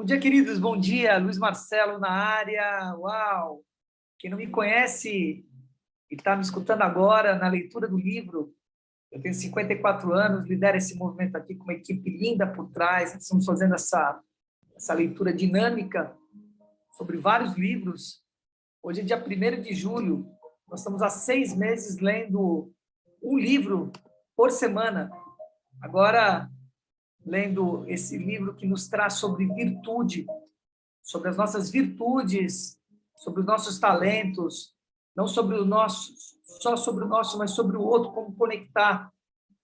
Bom dia, queridos. Bom dia. Luiz Marcelo na área. Uau! Quem não me conhece e está me escutando agora na leitura do livro, eu tenho 54 anos, lidero esse movimento aqui com uma equipe linda por trás. Estamos fazendo essa leitura dinâmica sobre vários livros. Hoje é dia 1º de julho. Nós estamos há 6 meses lendo um livro por semana. Agora, lendo esse livro que nos traz sobre virtude, sobre as nossas virtudes, sobre os nossos talentos, não sobre o nosso, só sobre o nosso, mas sobre o outro, como conectar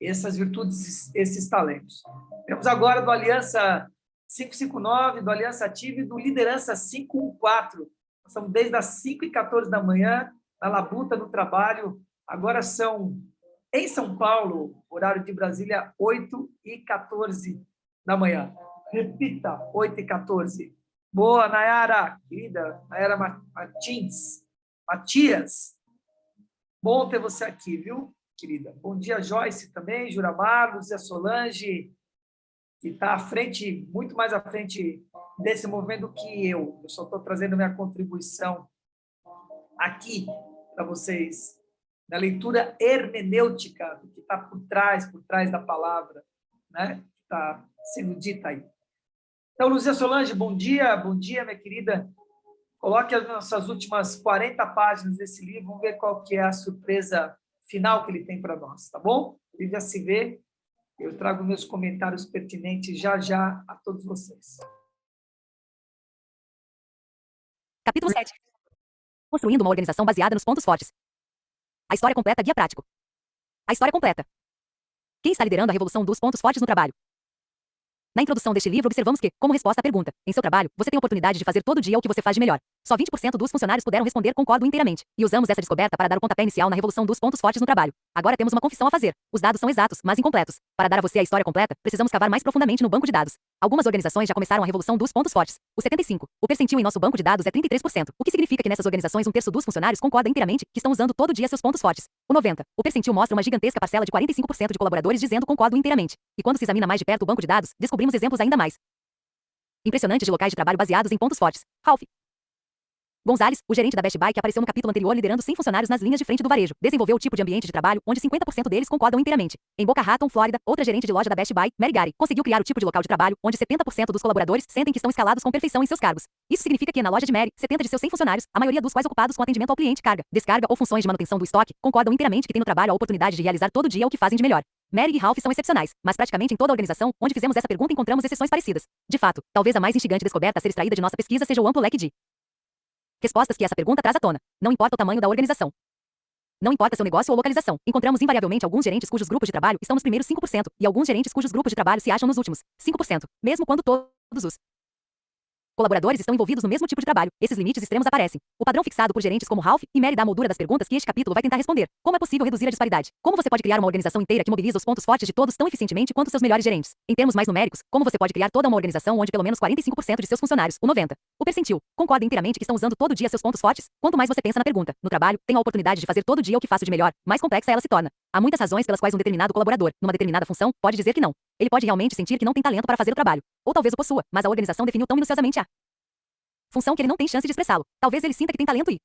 essas virtudes, esses talentos. Temos agora do Aliança 559, do Aliança Ativa e do Liderança 514. Nós estamos desde as 5h14 da manhã, na labuta, no trabalho. Agora são, em São Paulo, horário de Brasília, 8h14 da manhã. Repita, 8h14. Boa, Nayara, querida, Nayara Martins, Matias. Bom ter você aqui, viu, querida? Bom dia, Joyce também, Juramar, Luzia Solange, que está à frente, muito mais à frente desse movimento do que eu. Eu só estou trazendo minha contribuição aqui para vocês, na leitura hermenêutica do que está por trás da palavra, né? Que está sendo dita aí. Então, Luzia Solange, bom dia, minha querida. Coloque as nossas últimas 40 páginas desse livro, vamos ver qual que é a surpresa final que ele tem para nós, tá bom? O livro já se vê, eu trago meus comentários pertinentes já a todos vocês. Capítulo 7. Construindo uma organização baseada nos pontos fortes. A história completa, guia prático. A história completa. Quem está liderando a revolução dos pontos fortes no trabalho? Na introdução deste livro, observamos que, como resposta à pergunta, em seu trabalho, você tem a oportunidade de fazer todo dia o que você faz de melhor. Só 20% dos funcionários puderam responder concordo inteiramente. E usamos essa descoberta para dar o pontapé inicial na revolução dos pontos fortes no trabalho. Agora temos uma confissão a fazer. Os dados são exatos, mas incompletos. Para dar a você a história completa, precisamos cavar mais profundamente no banco de dados. Algumas organizações já começaram a revolução dos pontos fortes. O 75. O percentil em nosso banco de dados é 33%, o que significa que nessas organizações 1/3 dos funcionários concorda inteiramente que estão usando todo dia seus pontos fortes. O 90. O percentil mostra uma gigantesca parcela de 45% de colaboradores dizendo concordo inteiramente. E quando se examina mais de perto o banco de dados, descobrimos exemplos ainda mais impressionantes de locais de trabalho baseados em pontos fortes. Ralph Gonzalez, o gerente da Best Buy que apareceu no capítulo anterior liderando 100 funcionários nas linhas de frente do varejo, desenvolveu o tipo de ambiente de trabalho onde 50% deles concordam inteiramente. Em Boca Raton, Flórida, outra gerente de loja da Best Buy, Mary Gary, conseguiu criar o tipo de local de trabalho onde 70% dos colaboradores sentem que estão escalados com perfeição em seus cargos. Isso significa que na loja de Mary, 70 de seus 100 funcionários, a maioria dos quais ocupados com atendimento ao cliente, carga, descarga ou funções de manutenção do estoque, concordam inteiramente que têm no trabalho a oportunidade de realizar todo dia o que fazem de melhor. Mary e Ralph são excepcionais, mas praticamente em toda a organização onde fizemos essa pergunta encontramos exceções parecidas. De fato, talvez a mais instigante descoberta a ser extraída de nossa pesquisa seja o amplo leque de respostas que essa pergunta traz à tona. Não importa o tamanho da organização. Não importa seu negócio ou localização. Encontramos invariavelmente alguns gerentes cujos grupos de trabalho estão nos primeiros 5% e alguns gerentes cujos grupos de trabalho se acham nos últimos 5%, mesmo quando todos os colaboradores estão envolvidos no mesmo tipo de trabalho. Esses limites extremos aparecem. O padrão fixado por gerentes como Ralph e Mary dá a moldura das perguntas que este capítulo vai tentar responder. Como é possível reduzir a disparidade? Como você pode criar uma organização inteira que mobiliza os pontos fortes de todos tão eficientemente quanto seus melhores gerentes? Em termos mais numéricos, como você pode criar toda uma organização onde pelo menos 45% de seus funcionários, o 90, o percentil, concorda inteiramente que estão usando todo dia seus pontos fortes? Quanto mais você pensa na pergunta, no trabalho, tenho a oportunidade de fazer todo dia o que faço de melhor, mais complexa ela se torna. Há muitas razões pelas quais um determinado colaborador, numa determinada função, pode dizer que não. Ele pode realmente sentir que não tem talento para fazer o trabalho. Ou talvez o possua, mas a organização definiu tão minuciosamente a função que ele não tem chance de expressá-lo. Talvez ele sinta que tem talento e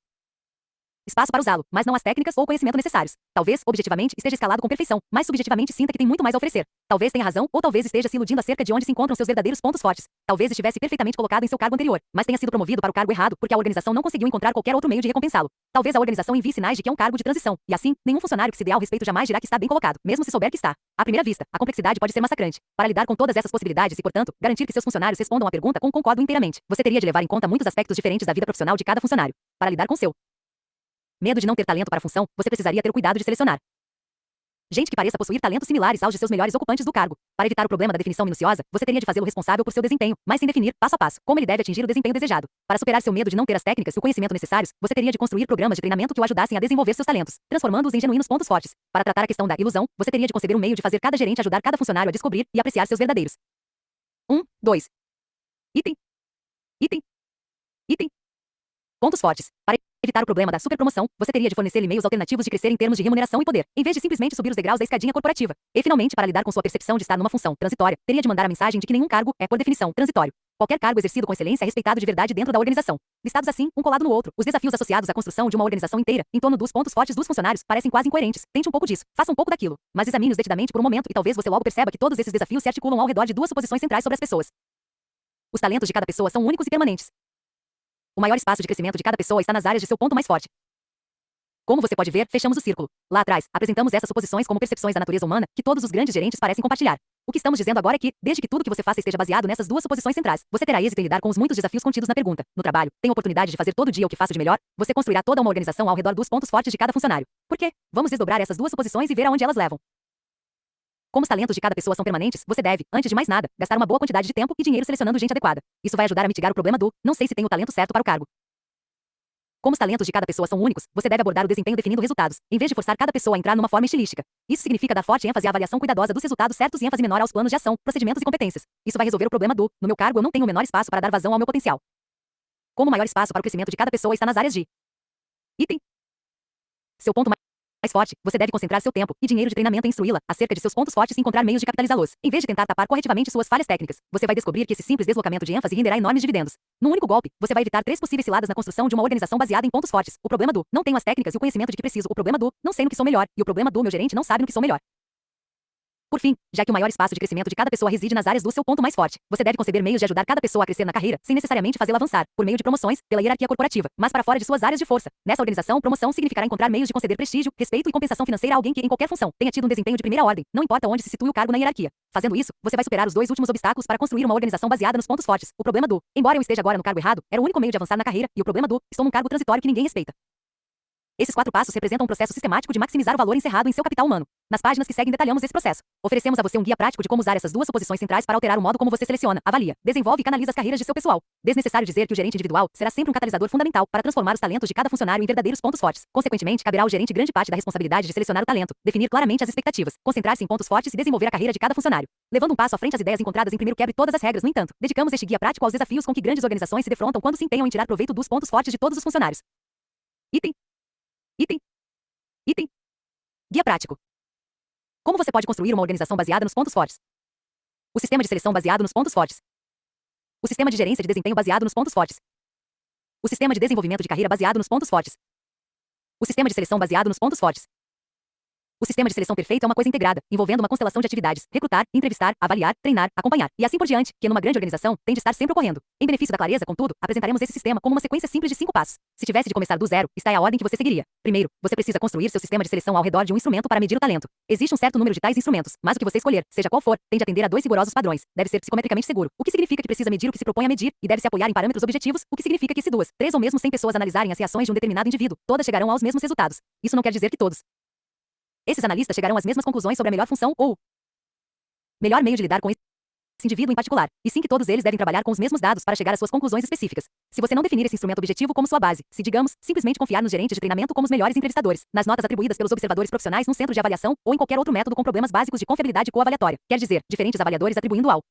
espaço para usá-lo, mas não as técnicas ou conhecimento necessários. Talvez, objetivamente, esteja escalado com perfeição, mas subjetivamente sinta que tem muito mais a oferecer. Talvez tenha razão, ou talvez esteja se iludindo acerca de onde se encontram seus verdadeiros pontos fortes. Talvez estivesse perfeitamente colocado em seu cargo anterior, mas tenha sido promovido para o cargo errado porque a organização não conseguiu encontrar qualquer outro meio de recompensá-lo. Talvez a organização envie sinais de que é um cargo de transição, e assim, nenhum funcionário que se dê ao respeito jamais dirá que está bem colocado, mesmo se souber que está. À primeira vista, a complexidade pode ser massacrante. Para lidar com todas essas possibilidades e, portanto, garantir que seus funcionários respondam à pergunta com concordo inteiramente, você teria de levar em conta muitos aspectos diferentes da vida profissional de cada funcionário. Para lidar com seu medo de não ter talento para a função, você precisaria ter o cuidado de selecionar gente que pareça possuir talentos similares aos de seus melhores ocupantes do cargo. Para evitar o problema da definição minuciosa, você teria de fazê-lo responsável por seu desempenho, mas sem definir, passo a passo, como ele deve atingir o desempenho desejado. Para superar seu medo de não ter as técnicas e o conhecimento necessários, você teria de construir programas de treinamento que o ajudassem a desenvolver seus talentos, transformando-os em genuínos pontos fortes. Para tratar a questão da ilusão, você teria de conceber um meio de fazer cada gerente ajudar cada funcionário a descobrir e apreciar seus verdadeiros 2. Item. Pontos fortes. Para evitar o problema da superpromoção, você teria de fornecer meios alternativos de crescer em termos de remuneração e poder, em vez de simplesmente subir os degraus da escadinha corporativa. E finalmente, para lidar com sua percepção de estar numa função transitória, teria de mandar a mensagem de que nenhum cargo é, por definição, transitório. Qualquer cargo exercido com excelência é respeitado de verdade dentro da organização. Listados assim, um colado no outro, os desafios associados à construção de uma organização inteira, em torno dos pontos fortes dos funcionários, parecem quase incoerentes. Tente um pouco disso, faça um pouco daquilo, mas examine-os detidamente por um momento e talvez você logo perceba que todos esses desafios se articulam ao redor de duas suposições centrais sobre as pessoas. Os talentos de cada pessoa são únicos e permanentes. O maior espaço de crescimento de cada pessoa está nas áreas de seu ponto mais forte. Como você pode ver, fechamos o círculo. Lá atrás, apresentamos essas suposições como percepções da natureza humana que todos os grandes gerentes parecem compartilhar. O que estamos dizendo agora é que, desde que tudo que você faça esteja baseado nessas duas suposições centrais, você terá êxito em lidar com os muitos desafios contidos na pergunta. No trabalho, tenho oportunidade de fazer todo dia o que faço de melhor. Você construirá toda uma organização ao redor dos pontos fortes de cada funcionário. Por quê? Vamos desdobrar essas duas suposições e ver aonde elas levam. Como os talentos de cada pessoa são permanentes, você deve, antes de mais nada, gastar uma boa quantidade de tempo e dinheiro selecionando gente adequada. Isso vai ajudar a mitigar o problema do não sei se tenho o talento certo para o cargo. Como os talentos de cada pessoa são únicos, você deve abordar o desempenho definindo resultados, em vez de forçar cada pessoa a entrar numa forma estilística. Isso significa dar forte ênfase à avaliação cuidadosa dos resultados certos e ênfase menor aos planos de ação, procedimentos e competências. Isso vai resolver o problema do no meu cargo eu não tenho o menor espaço para dar vazão ao meu potencial. Como o maior espaço para o crescimento de cada pessoa está nas áreas de item. Seu ponto mais forte, você deve concentrar seu tempo e dinheiro de treinamento em instruí-la acerca de seus pontos fortes e encontrar meios de capitalizá-los, em vez de tentar tapar corretivamente suas falhas técnicas. Você vai descobrir que esse simples deslocamento de ênfase renderá enormes dividendos. Num único golpe, você vai evitar 3 possíveis ciladas na construção de uma organização baseada em pontos fortes. O problema do não tenho as técnicas e o conhecimento de que preciso. O problema do não sei no que sou melhor. E o problema do meu gerente não sabe no que sou melhor. Por fim, já que o maior espaço de crescimento de cada pessoa reside nas áreas do seu ponto mais forte, você deve conceber meios de ajudar cada pessoa a crescer na carreira, sem necessariamente fazê-la avançar, por meio de promoções, pela hierarquia corporativa, mas para fora de suas áreas de força. Nessa organização, promoção significará encontrar meios de conceder prestígio, respeito e compensação financeira a alguém que, em qualquer função, tenha tido um desempenho de primeira ordem, não importa onde se situe o cargo na hierarquia. Fazendo isso, você vai superar os 2 últimos obstáculos para construir uma organização baseada nos pontos fortes. O problema do embora eu esteja agora no cargo errado, era o único meio de avançar na carreira, e o problema do estou num cargo transitório que ninguém respeita. Esses 4 passos representam um processo sistemático de maximizar o valor encerrado em seu capital humano. Nas páginas que seguem detalhamos esse processo. Oferecemos a você um guia prático de como usar essas duas suposições centrais para alterar o modo como você seleciona, avalia, desenvolve e canaliza as carreiras de seu pessoal. Desnecessário dizer que o gerente individual será sempre um catalisador fundamental para transformar os talentos de cada funcionário em verdadeiros pontos fortes. Consequentemente, caberá ao gerente grande parte da responsabilidade de selecionar o talento, definir claramente as expectativas, concentrar-se em pontos fortes e desenvolver a carreira de cada funcionário. Levando um passo à frente as ideias encontradas em primeiro quebre todas as regras, no entanto, dedicamos este guia prático aos desafios com que grandes organizações se defrontam quando se empenham em tirar proveito dos pontos fortes de todos os funcionários. Item. Guia prático. Como você pode construir uma organização baseada nos pontos fortes? O sistema de seleção baseado nos pontos fortes. O sistema de gerência de desempenho baseado nos pontos fortes. O sistema de desenvolvimento de carreira baseado nos pontos fortes. O sistema de seleção baseado nos pontos fortes. O sistema de seleção perfeito é uma coisa integrada, envolvendo uma constelação de atividades: recrutar, entrevistar, avaliar, treinar, acompanhar, e assim por diante, que numa grande organização tem de estar sempre ocorrendo. Em benefício da clareza, contudo, apresentaremos esse sistema como uma sequência simples de 5 passos. Se tivesse de começar do zero, está aí a ordem que você seguiria. Primeiro, você precisa construir seu sistema de seleção ao redor de um instrumento para medir o talento. Existe um certo número de tais instrumentos, mas o que você escolher, seja qual for, tem de atender a 2 rigorosos padrões. Deve ser psicometricamente seguro, o que significa que precisa medir o que se propõe a medir, e deve se apoiar em parâmetros objetivos, o que significa que se 2, 3 ou mesmo 100 pessoas analisarem as reações de um determinado indivíduo, todas chegarão aos mesmos resultados. Isso não quer dizer que todos esses analistas chegarão às mesmas conclusões sobre a melhor função ou melhor meio de lidar com esse indivíduo em particular, e sim que todos eles devem trabalhar com os mesmos dados para chegar às suas conclusões específicas. Se você não definir esse instrumento objetivo como sua base, se, digamos, simplesmente confiar nos gerentes de treinamento como os melhores entrevistadores, nas notas atribuídas pelos observadores profissionais num centro de avaliação ou em qualquer outro método com problemas básicos de confiabilidade coavaliatória, quer dizer, diferentes avaliadores atribuindo ao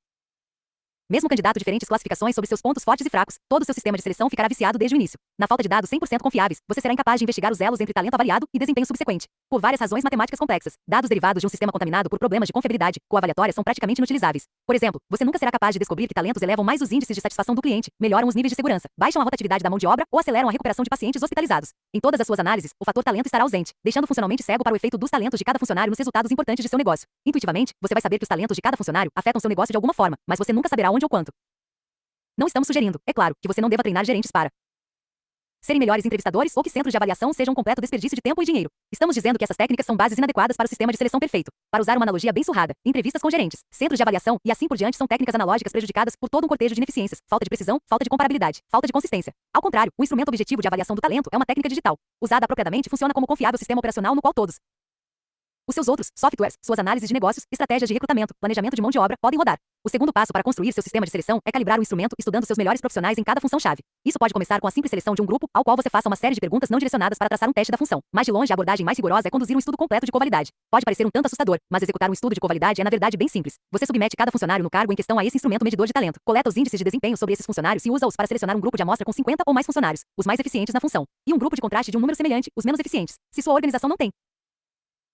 mesmo candidato diferentes classificações sobre seus pontos fortes e fracos, todo o seu sistema de seleção ficará viciado desde o início. Na falta de dados 100% confiáveis, você será incapaz de investigar os elos entre talento avaliado e desempenho subsequente. Por várias razões matemáticas complexas, dados derivados de um sistema contaminado por problemas de confiabilidade coavaliatória são praticamente inutilizáveis. Por exemplo, você nunca será capaz de descobrir que talentos elevam mais os índices de satisfação do cliente, melhoram os níveis de segurança, baixam a rotatividade da mão de obra ou aceleram a recuperação de pacientes hospitalizados. Em todas as suas análises, o fator talento estará ausente, deixando funcionalmente cego para o efeito dos talentos de cada funcionário nos resultados importantes de seu negócio. Intuitivamente, você vai saber que os talentos de cada funcionário afetam seu negócio de alguma forma, mas você nunca saberá onde ou quanto. Não estamos sugerindo, é claro, que você não deva treinar gerentes para serem melhores entrevistadores ou que centros de avaliação sejam um completo desperdício de tempo e dinheiro. Estamos dizendo que essas técnicas são bases inadequadas para o sistema de seleção perfeito. Para usar uma analogia bem surrada, entrevistas com gerentes, centros de avaliação e assim por diante são técnicas analógicas prejudicadas por todo um cortejo de ineficiências, falta de precisão, falta de comparabilidade, falta de consistência. Ao contrário, o instrumento objetivo de avaliação do talento é uma técnica digital. Usada apropriadamente, funciona como confiável sistema operacional no qual todos Os seus outros softwares, suas análises de negócios, estratégias de recrutamento, planejamento de mão de obra podem rodar. O segundo passo para construir seu sistema de seleção é calibrar o instrumento estudando seus melhores profissionais em cada função-chave. Isso pode começar com a simples seleção de um grupo, ao qual você faça uma série de perguntas não direcionadas para traçar um teste da função. Mais de longe, a abordagem mais rigorosa é conduzir um estudo completo de covalidade. Pode parecer um tanto assustador, mas executar um estudo de covalidade é na verdade bem simples. Você submete cada funcionário no cargo em questão a esse instrumento medidor de talento, coleta os índices de desempenho sobre esses funcionários e usa-os para selecionar um grupo de amostra com 50 ou mais funcionários, os mais eficientes na função, e um grupo de contraste de um número semelhante, os menos eficientes. Se sua organização não tem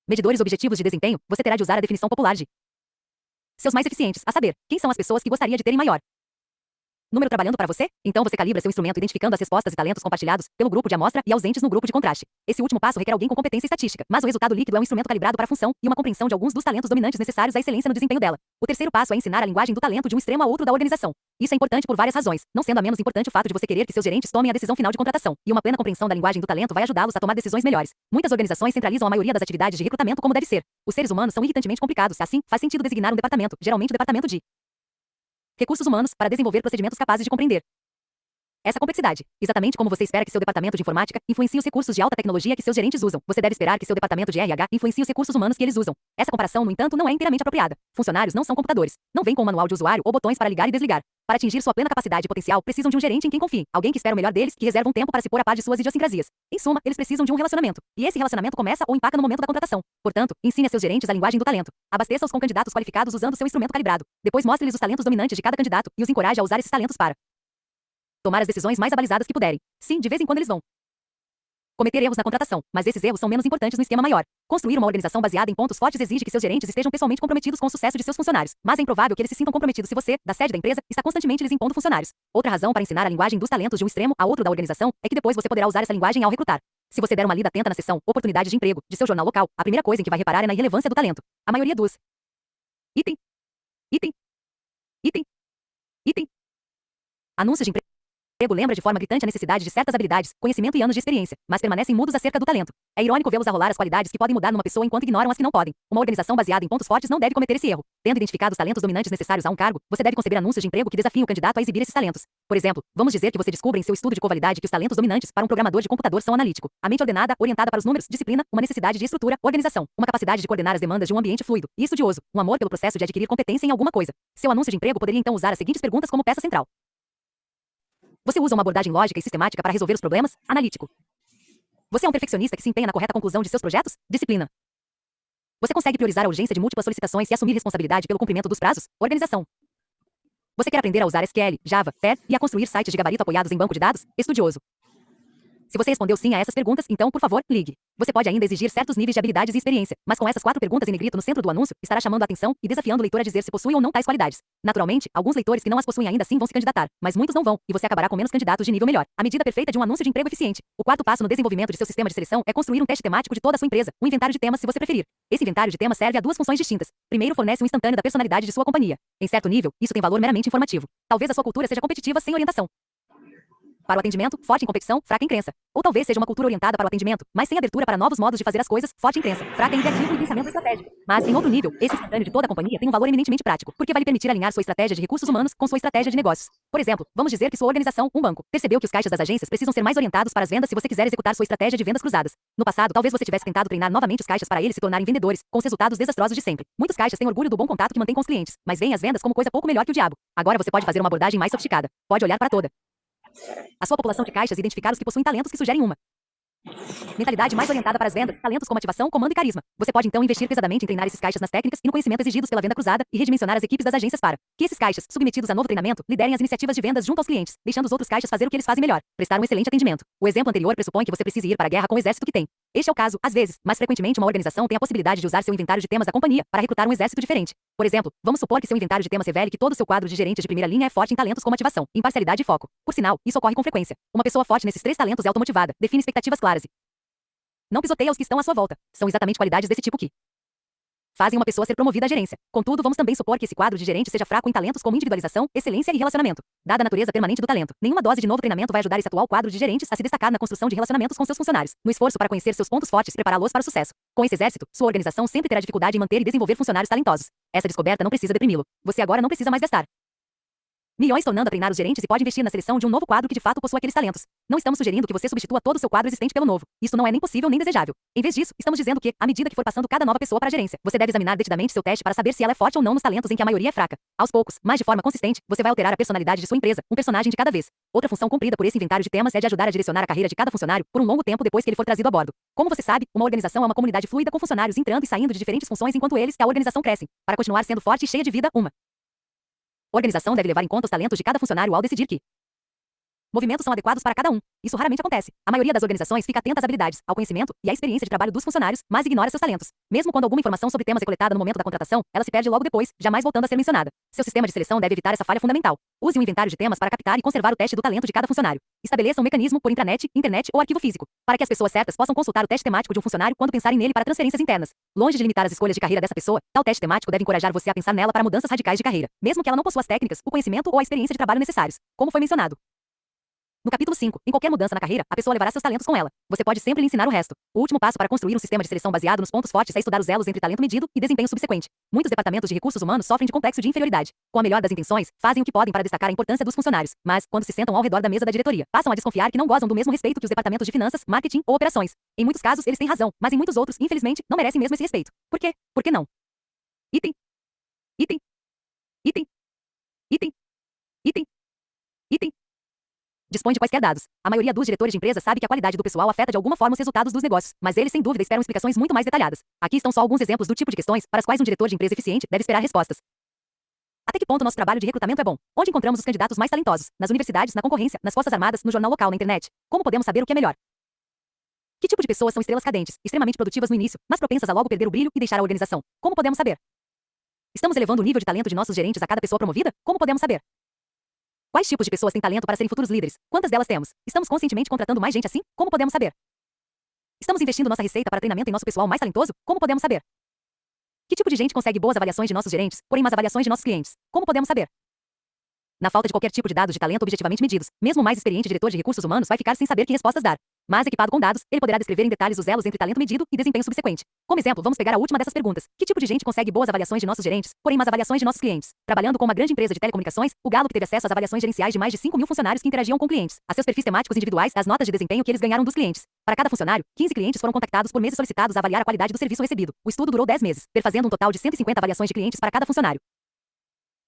medidores objetivos de desempenho, você terá de usar a definição popular de seus mais eficientes, a saber, quem são as pessoas que gostaria de terem maior número trabalhando para você? Então você calibra seu instrumento identificando as respostas e talentos compartilhados pelo grupo de amostra e ausentes no grupo de contraste. Esse último passo requer alguém com competência estatística, mas o resultado líquido é um instrumento calibrado para a função e uma compreensão de alguns dos talentos dominantes necessários à excelência no desempenho dela. O terceiro passo é ensinar a linguagem do talento de um extremo a outro da organização. Isso é importante por várias razões, não sendo a menos importante o fato de você querer que seus gerentes tomem a decisão final de contratação, e uma plena compreensão da linguagem do talento vai ajudá-los a tomar decisões melhores. Muitas organizações centralizam a maioria das atividades de recrutamento como deve ser. Os seres humanos são irritantemente complicados, assim, faz sentido designar um departamento, geralmente o departamento de recursos humanos, para desenvolver procedimentos capazes de compreender essa complexidade. Exatamente como você espera que seu departamento de informática influencie os recursos de alta tecnologia que seus gerentes usam, você deve esperar que seu departamento de RH influencie os recursos humanos que eles usam. Essa comparação, no entanto, não é inteiramente apropriada. Funcionários não são computadores. Não vêm com um manual de usuário ou botões para ligar e desligar. Para atingir sua plena capacidade e potencial, precisam de um gerente em quem confiem, alguém que espera o melhor deles, que reserva um tempo para se pôr a par de suas idiosincrasias. Em suma, eles precisam de um relacionamento. E esse relacionamento começa ou empaca no momento da contratação. Portanto, ensine a seus gerentes a linguagem do talento. Abasteça-os com candidatos qualificados usando seu instrumento calibrado. Depois mostre-lhes os talentos dominantes de cada candidato e os encoraje a usar esses talentos para tomar as decisões mais abalizadas que puderem. Sim, de vez em quando eles vão cometer erros na contratação, mas esses erros são menos importantes no esquema maior. Construir uma organização baseada em pontos fortes exige que seus gerentes estejam pessoalmente comprometidos com o sucesso de seus funcionários, mas é improvável que eles se sintam comprometidos se você, da sede da empresa, está constantemente lhes impondo funcionários. Outra razão para ensinar a linguagem dos talentos de um extremo a outro da organização é que depois você poderá usar essa linguagem ao recrutar. Se você der uma lida atenta na seção Oportunidades de Emprego de seu jornal local, a primeira coisa em que vai reparar é na irrelevância do talento. A maioria dos item, item, item, item, anúncios de emprego lembra de forma gritante a necessidade de certas habilidades, conhecimento e anos de experiência, mas permanecem mudos acerca do talento. É irônico vê-los arrolar as qualidades que podem mudar numa pessoa enquanto ignoram as que não podem. Uma organização baseada em pontos fortes não deve cometer esse erro. Tendo identificado os talentos dominantes necessários a um cargo, você deve conceber anúncios de emprego que desafiem o candidato a exibir esses talentos. Por exemplo, vamos dizer que você descubra em seu estudo de covalidade que os talentos dominantes para um programador de computador são analítico, a mente ordenada, orientada para os números, disciplina, uma necessidade de estrutura, organização, uma capacidade de coordenar as demandas de um ambiente fluido e estudioso, um amor pelo processo de adquirir competência em alguma coisa. Seu anúncio de emprego poderia então usar as seguintes perguntas como peça central. Você usa uma abordagem lógica e sistemática para resolver os problemas? Analítico. Você é um perfeccionista que se empenha na correta conclusão de seus projetos? Disciplina. Você consegue priorizar a urgência de múltiplas solicitações e assumir responsabilidade pelo cumprimento dos prazos? Organização. Você quer aprender a usar SQL, Java, PHP e a construir sites de gabarito apoiados em banco de dados? Estudioso. Se você respondeu sim a essas perguntas, então, por favor, ligue. Você pode ainda exigir certos níveis de habilidades e experiência, mas com essas 4 perguntas em negrito no centro do anúncio, estará chamando a atenção e desafiando o leitor a dizer se possui ou não tais qualidades. Naturalmente, alguns leitores que não as possuem ainda assim vão se candidatar, mas muitos não vão, e você acabará com menos candidatos de nível melhor. A medida perfeita de um anúncio de emprego eficiente. O quarto passo no desenvolvimento de seu sistema de seleção é construir um teste temático de toda a sua empresa, um inventário de temas se você preferir. Esse inventário de temas serve a 2 funções distintas. Primeiro, fornece um instantâneo da personalidade de sua companhia. Em certo nível, isso tem valor meramente informativo. Talvez a sua cultura seja competitiva sem orientação para o atendimento, forte em competição, fraca em crença. Ou talvez seja uma cultura orientada para o atendimento, mas sem abertura para novos modos de fazer as coisas, forte em crença, fraca em criativo e pensamento estratégico. Mas, em outro nível, esse instantâneo de toda a companhia tem um valor eminentemente prático, porque vai lhe permitir alinhar sua estratégia de recursos humanos com sua estratégia de negócios. Por exemplo, vamos dizer que sua organização, um banco, percebeu que os caixas das agências precisam ser mais orientados para as vendas se você quiser executar sua estratégia de vendas cruzadas. No passado, talvez você tivesse tentado treinar novamente os caixas para eles se tornarem vendedores, com os resultados desastrosos de sempre. Muitos caixas têm orgulho do bom contato que mantém com os clientes, mas veem as vendas como coisa pouco melhor que o diabo. Agora você pode fazer uma abordagem mais sofisticada. Pode olhar para toda a sua população de caixas e identificar os que possuem talentos que sugerem uma mentalidade mais orientada para as vendas, talentos como ativação, comando e carisma. Você pode então investir pesadamente em treinar esses caixas nas técnicas e no conhecimento exigidos pela venda cruzada e redimensionar as equipes das agências para que esses caixas, submetidos a novo treinamento, liderem as iniciativas de vendas junto aos clientes, deixando os outros caixas fazer o que eles fazem melhor, prestar um excelente atendimento. O exemplo anterior pressupõe que você precise ir para a guerra com o exército que tem. Este é o caso, às vezes, mas frequentemente uma organização tem a possibilidade de usar seu inventário de temas da companhia para recrutar um exército diferente. Por exemplo, vamos supor que seu inventário de temas revele que todo o seu quadro de gerentes de primeira linha é forte em talentos como ativação, imparcialidade e foco. Por sinal, isso ocorre com frequência. Uma pessoa forte nesses 3 talentos é automotivada, define expectativas claras e não pisoteia os que estão à sua volta. São exatamente qualidades desse tipo que fazem uma pessoa ser promovida à gerência. Contudo, vamos também supor que esse quadro de gerente seja fraco em talentos como individualização, excelência e relacionamento. Dada a natureza permanente do talento, nenhuma dose de novo treinamento vai ajudar esse atual quadro de gerentes a se destacar na construção de relacionamentos com seus funcionários, no esforço para conhecer seus pontos fortes e prepará-los para o sucesso. Com esse exército, sua organização sempre terá dificuldade em manter e desenvolver funcionários talentosos. Essa descoberta não precisa deprimi-lo. Você agora não precisa mais gastar Milhões tornando a treinar os gerentes e pode investir na seleção de um novo quadro que de fato possua aqueles talentos. Não estamos sugerindo que você substitua todo o seu quadro existente pelo novo. Isso não é nem possível nem desejável. Em vez disso, estamos dizendo que, à medida que for passando cada nova pessoa para a gerência, você deve examinar detidamente seu teste para saber se ela é forte ou não nos talentos em que a maioria é fraca. Aos poucos, mas de forma consistente, você vai alterar a personalidade de sua empresa, um personagem de cada vez. Outra função cumprida por esse inventário de temas é de ajudar a direcionar a carreira de cada funcionário por um longo tempo depois que ele for trazido a bordo. Como você sabe, uma organização é uma comunidade fluida com funcionários entrando e saindo de diferentes funções enquanto eles e a organização crescem. Para continuar sendo forte e cheia de vida, uma organização deve levar em conta os talentos de cada funcionário ao decidir que movimentos são adequados para cada um. Isso raramente acontece. A maioria das organizações fica atenta às habilidades, ao conhecimento e à experiência de trabalho dos funcionários, mas ignora seus talentos. Mesmo quando alguma informação sobre temas é coletada no momento da contratação, ela se perde logo depois, jamais voltando a ser mencionada. Seu sistema de seleção deve evitar essa falha fundamental. Use um inventário de temas para captar e conservar o teste do talento de cada funcionário. Estabeleça um mecanismo por intranet, internet ou arquivo físico, para que as pessoas certas possam consultar o teste temático de um funcionário quando pensarem nele para transferências internas. Longe de limitar as escolhas de carreira dessa pessoa, tal teste temático deve encorajar você a pensar nela para mudanças radicais de carreira, mesmo que ela não possua as técnicas, o conhecimento ou a experiência de trabalho necessários, como foi mencionado no capítulo 5, em qualquer mudança na carreira, a pessoa levará seus talentos com ela. Você pode sempre lhe ensinar o resto. O último passo para construir um sistema de seleção baseado nos pontos fortes é estudar os elos entre talento medido e desempenho subsequente. Muitos departamentos de recursos humanos sofrem de complexo de inferioridade. Com a melhor das intenções, fazem o que podem para destacar a importância dos funcionários, mas, quando se sentam ao redor da mesa da diretoria, passam a desconfiar que não gozam do mesmo respeito que os departamentos de finanças, marketing ou operações. Em muitos casos, eles têm razão, mas em muitos outros, infelizmente, não merecem mesmo esse respeito. Por quê? Por que não? Item. Item. Item. Item. Item. Item. Dispõe de quaisquer dados. A maioria dos diretores de empresa sabe que a qualidade do pessoal afeta de alguma forma os resultados dos negócios, mas eles sem dúvida esperam explicações muito mais detalhadas. Aqui estão só alguns exemplos do tipo de questões para as quais um diretor de empresa eficiente deve esperar respostas. Até que ponto nosso trabalho de recrutamento é bom? Onde encontramos os candidatos mais talentosos? Nas universidades, na concorrência, nas forças armadas, no jornal local, na internet? Como podemos saber o que é melhor? Que tipo de pessoas são estrelas cadentes, extremamente produtivas no início, mas propensas a logo perder o brilho e deixar a organização? Como podemos saber? Estamos elevando o nível de talento de nossos gerentes a cada pessoa promovida? Como podemos saber? Quais tipos de pessoas têm talento para serem futuros líderes? Quantas delas temos? Estamos conscientemente contratando mais gente assim? Como podemos saber? Estamos investindo nossa receita para treinamento em nosso pessoal mais talentoso? Como podemos saber? Que tipo de gente consegue boas avaliações de nossos gerentes, porém más avaliações de nossos clientes? Como podemos saber? Na falta de qualquer tipo de dados de talento objetivamente medidos, mesmo o mais experiente diretor de recursos humanos vai ficar sem saber que respostas dar. Mas equipado com dados, ele poderá descrever em detalhes os elos entre talento medido e desempenho subsequente. Como exemplo, vamos pegar a última dessas perguntas. Que tipo de gente consegue boas avaliações de nossos gerentes, porém más avaliações de nossos clientes? Trabalhando com uma grande empresa de telecomunicações, o Gallup teve acesso às avaliações gerenciais de mais de 5.000 funcionários que interagiam com clientes, a seus perfis temáticos individuais, às notas de desempenho que eles ganharam dos clientes. Para cada funcionário, 15 clientes foram contactados por meses solicitados a avaliar a qualidade do serviço recebido. O estudo durou 10 meses, perfazendo um total de 150 avaliações de clientes para cada funcionário.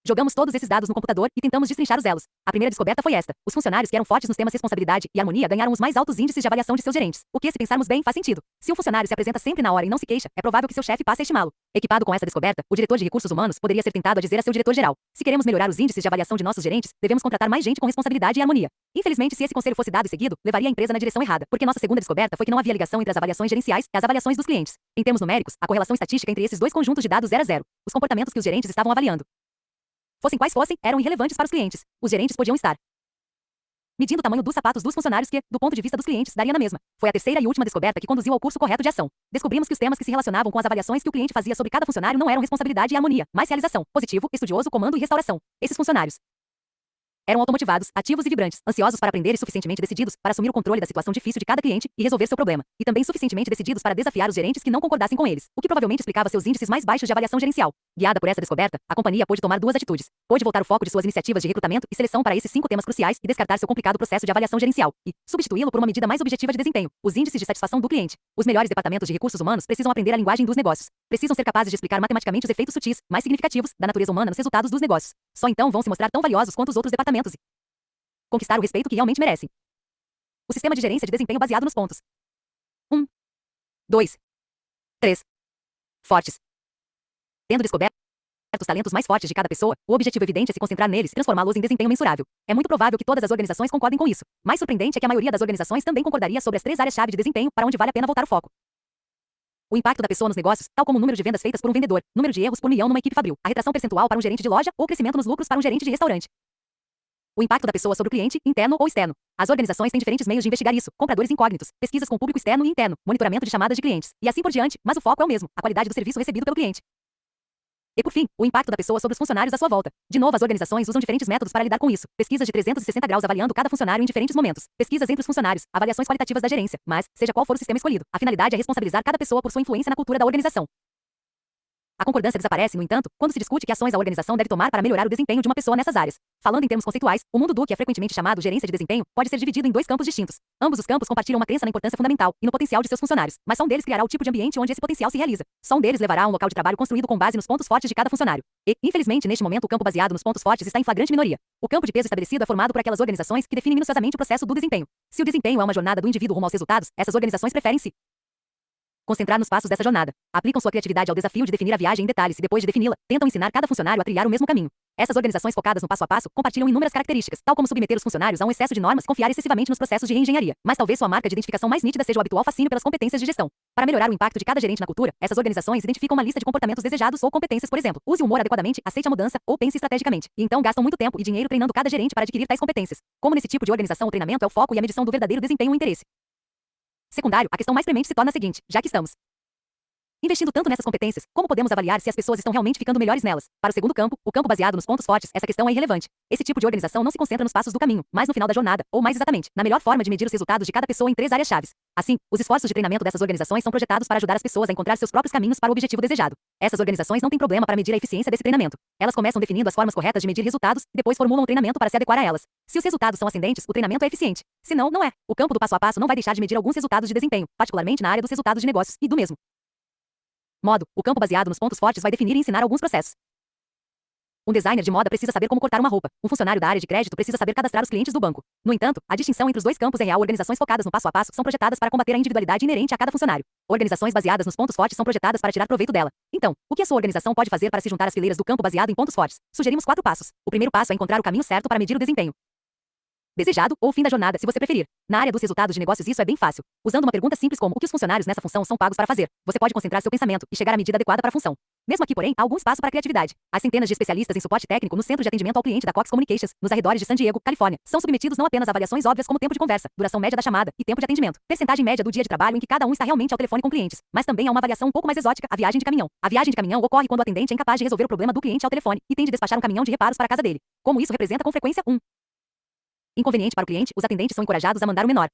Jogamos todos esses dados no computador e tentamos destrinchar os elos. A primeira descoberta foi esta. Os funcionários que eram fortes nos temas responsabilidade e harmonia ganharam os mais altos índices de avaliação de seus gerentes. O que, se pensarmos bem, faz sentido. Se um funcionário se apresenta sempre na hora e não se queixa, é provável que seu chefe passe a estimá-lo. Equipado com essa descoberta, o diretor de recursos humanos poderia ser tentado a dizer a seu diretor-geral: se queremos melhorar os índices de avaliação de nossos gerentes, devemos contratar mais gente com responsabilidade e harmonia. Infelizmente, se esse conselho fosse dado e seguido, levaria a empresa na direção errada, porque nossa segunda descoberta foi que não havia ligação entre as avaliações gerenciais e as avaliações dos clientes. Em termos numéricos, a correlação estatística entre esses dois conjuntos de dados era zero. Os comportamentos que os gerentes estavam avaliando, fossem quais fossem, eram irrelevantes para os clientes. Os gerentes podiam estar medindo o tamanho dos sapatos dos funcionários que, do ponto de vista dos clientes, daria na mesma. Foi a terceira e última descoberta que conduziu ao curso correto de ação. Descobrimos que os temas que se relacionavam com as avaliações que o cliente fazia sobre cada funcionário não eram responsabilidade e harmonia, mas realização, positivo, estudioso, comando e restauração. Esses funcionários eram automotivados, ativos e vibrantes, ansiosos para aprender e suficientemente decididos para assumir o controle da situação difícil de cada cliente e resolver seu problema, e também suficientemente decididos para desafiar os gerentes que não concordassem com eles, o que provavelmente explicava seus índices mais baixos de avaliação gerencial. Guiada por essa descoberta, a companhia pôde tomar duas atitudes. Pôde voltar o foco de suas iniciativas de recrutamento e seleção para esses 5 temas cruciais e descartar seu complicado processo de avaliação gerencial, e substituí-lo por uma medida mais objetiva de desempenho, os índices de satisfação do cliente. Os melhores departamentos de recursos humanos precisam aprender a linguagem dos negócios. Precisam ser capazes de explicar matematicamente os efeitos sutis, mais significativos, da natureza humana nos resultados dos negócios. Só então vão se mostrar tão valiosos quanto os outros departamentos e conquistar o respeito que realmente merecem. O sistema de gerência de desempenho baseado nos pontos 1, 2, 3. Fortes. Tendo descoberto os talentos mais fortes de cada pessoa, o objetivo evidente é se concentrar neles e transformá-los em desempenho mensurável. É muito provável que todas as organizações concordem com isso. Mais surpreendente é que a maioria das organizações também concordaria sobre as 3 áreas-chave de desempenho para onde vale a pena voltar o foco. O impacto da pessoa nos negócios, tal como o número de vendas feitas por um vendedor, número de erros por milhão numa equipe fabril, a retração percentual para um gerente de loja ou crescimento nos lucros para um gerente de restaurante. O impacto da pessoa sobre o cliente, interno ou externo. As organizações têm diferentes meios de investigar isso: compradores incógnitos, pesquisas com o público externo e interno, monitoramento de chamadas de clientes, e assim por diante, mas o foco é o mesmo: a qualidade do serviço recebido pelo cliente. E por fim, o impacto da pessoa sobre os funcionários à sua volta. De novo, as organizações usam diferentes métodos para lidar com isso. Pesquisas de 360 graus avaliando cada funcionário em diferentes momentos. Pesquisas entre os funcionários, avaliações qualitativas da gerência, mas, seja qual for o sistema escolhido, a finalidade é responsabilizar cada pessoa por sua influência na cultura da organização. A concordância desaparece, no entanto, quando se discute que ações a organização deve tomar para melhorar o desempenho de uma pessoa nessas áreas. Falando em termos conceituais, o mundo do que é frequentemente chamado gerência de desempenho pode ser dividido em dois campos distintos. Ambos os campos compartilham uma crença na importância fundamental e no potencial de seus funcionários, mas só um deles criará o tipo de ambiente onde esse potencial se realiza. Só um deles levará a um local de trabalho construído com base nos pontos fortes de cada funcionário. E, infelizmente, neste momento o campo baseado nos pontos fortes está em flagrante minoria. O campo de peso estabelecido é formado por aquelas organizações que definem minuciosamente o processo do desempenho. Se o desempenho é uma jornada do indivíduo rumo aos resultados, essas organizações preferem se concentrar nos passos dessa jornada. Aplicam sua criatividade ao desafio de definir a viagem em detalhes e, depois de defini-la, tentam ensinar cada funcionário a trilhar o mesmo caminho. Essas organizações focadas no passo a passo compartilham inúmeras características, tal como submeter os funcionários a um excesso de normas e confiar excessivamente nos processos de reengenharia. Mas talvez sua marca de identificação mais nítida seja o habitual fascínio pelas competências de gestão. Para melhorar o impacto de cada gerente na cultura, essas organizações identificam uma lista de comportamentos desejados ou competências, por exemplo, use o humor adequadamente, aceite a mudança ou pense estrategicamente. E então gastam muito tempo e dinheiro treinando cada gerente para adquirir tais competências. Como nesse tipo de organização o treinamento é o foco e a medição do verdadeiro desempenho e interesse secundário, a questão mais premente se torna a seguinte: já que estamos investindo tanto nessas competências, como podemos avaliar se as pessoas estão realmente ficando melhores nelas? Para o segundo campo, o campo baseado nos pontos fortes, essa questão é irrelevante. Esse tipo de organização não se concentra nos passos do caminho, mas no final da jornada, ou mais exatamente, na melhor forma de medir os resultados de cada pessoa em 3 áreas-chave. Assim, os esforços de treinamento dessas organizações são projetados para ajudar as pessoas a encontrar seus próprios caminhos para o objetivo desejado. Essas organizações não têm problema para medir a eficiência desse treinamento. Elas começam definindo as formas corretas de medir resultados e depois formulam o treinamento para se adequar a elas. Se os resultados são ascendentes, o treinamento é eficiente. Se não, não é. O campo do passo a passo não vai deixar de medir alguns resultados de desempenho, particularmente na área dos resultados de negócios e do mesmo modo, o campo baseado nos pontos fortes vai definir e ensinar alguns processos. Um designer de moda precisa saber como cortar uma roupa. Um funcionário da área de crédito precisa saber cadastrar os clientes do banco. No entanto, a distinção entre os dois campos é real. Organizações focadas no passo a passo são projetadas para combater a individualidade inerente a cada funcionário. Organizações baseadas nos pontos fortes são projetadas para tirar proveito dela. Então, o que a sua organização pode fazer para se juntar às fileiras do campo baseado em pontos fortes? Sugerimos 4 passos. O primeiro passo é encontrar o caminho certo para medir o desempenho desejado ou fim da jornada, se você preferir. Na área dos resultados de negócios isso é bem fácil. Usando uma pergunta simples como: o que os funcionários nessa função são pagos para fazer? Você pode concentrar seu pensamento e chegar à medida adequada para a função. Mesmo aqui, porém, há algum espaço para a criatividade. As centenas de especialistas em suporte técnico no centro de atendimento ao cliente da Cox Communications, nos arredores de San Diego, Califórnia, são submetidos não apenas a avaliações óbvias como tempo de conversa, duração média da chamada e tempo de atendimento, percentagem média do dia de trabalho em que cada um está realmente ao telefone com clientes, mas também há uma avaliação um pouco mais exótica: a viagem de caminhão. A viagem de caminhão ocorre quando o atendente é incapaz de resolver o problema do cliente ao telefone e tem de despachar um caminhão de reparos para a casa dele. Como isso representa com frequência inconveniente para o cliente, os atendentes são encorajados a mandar o menor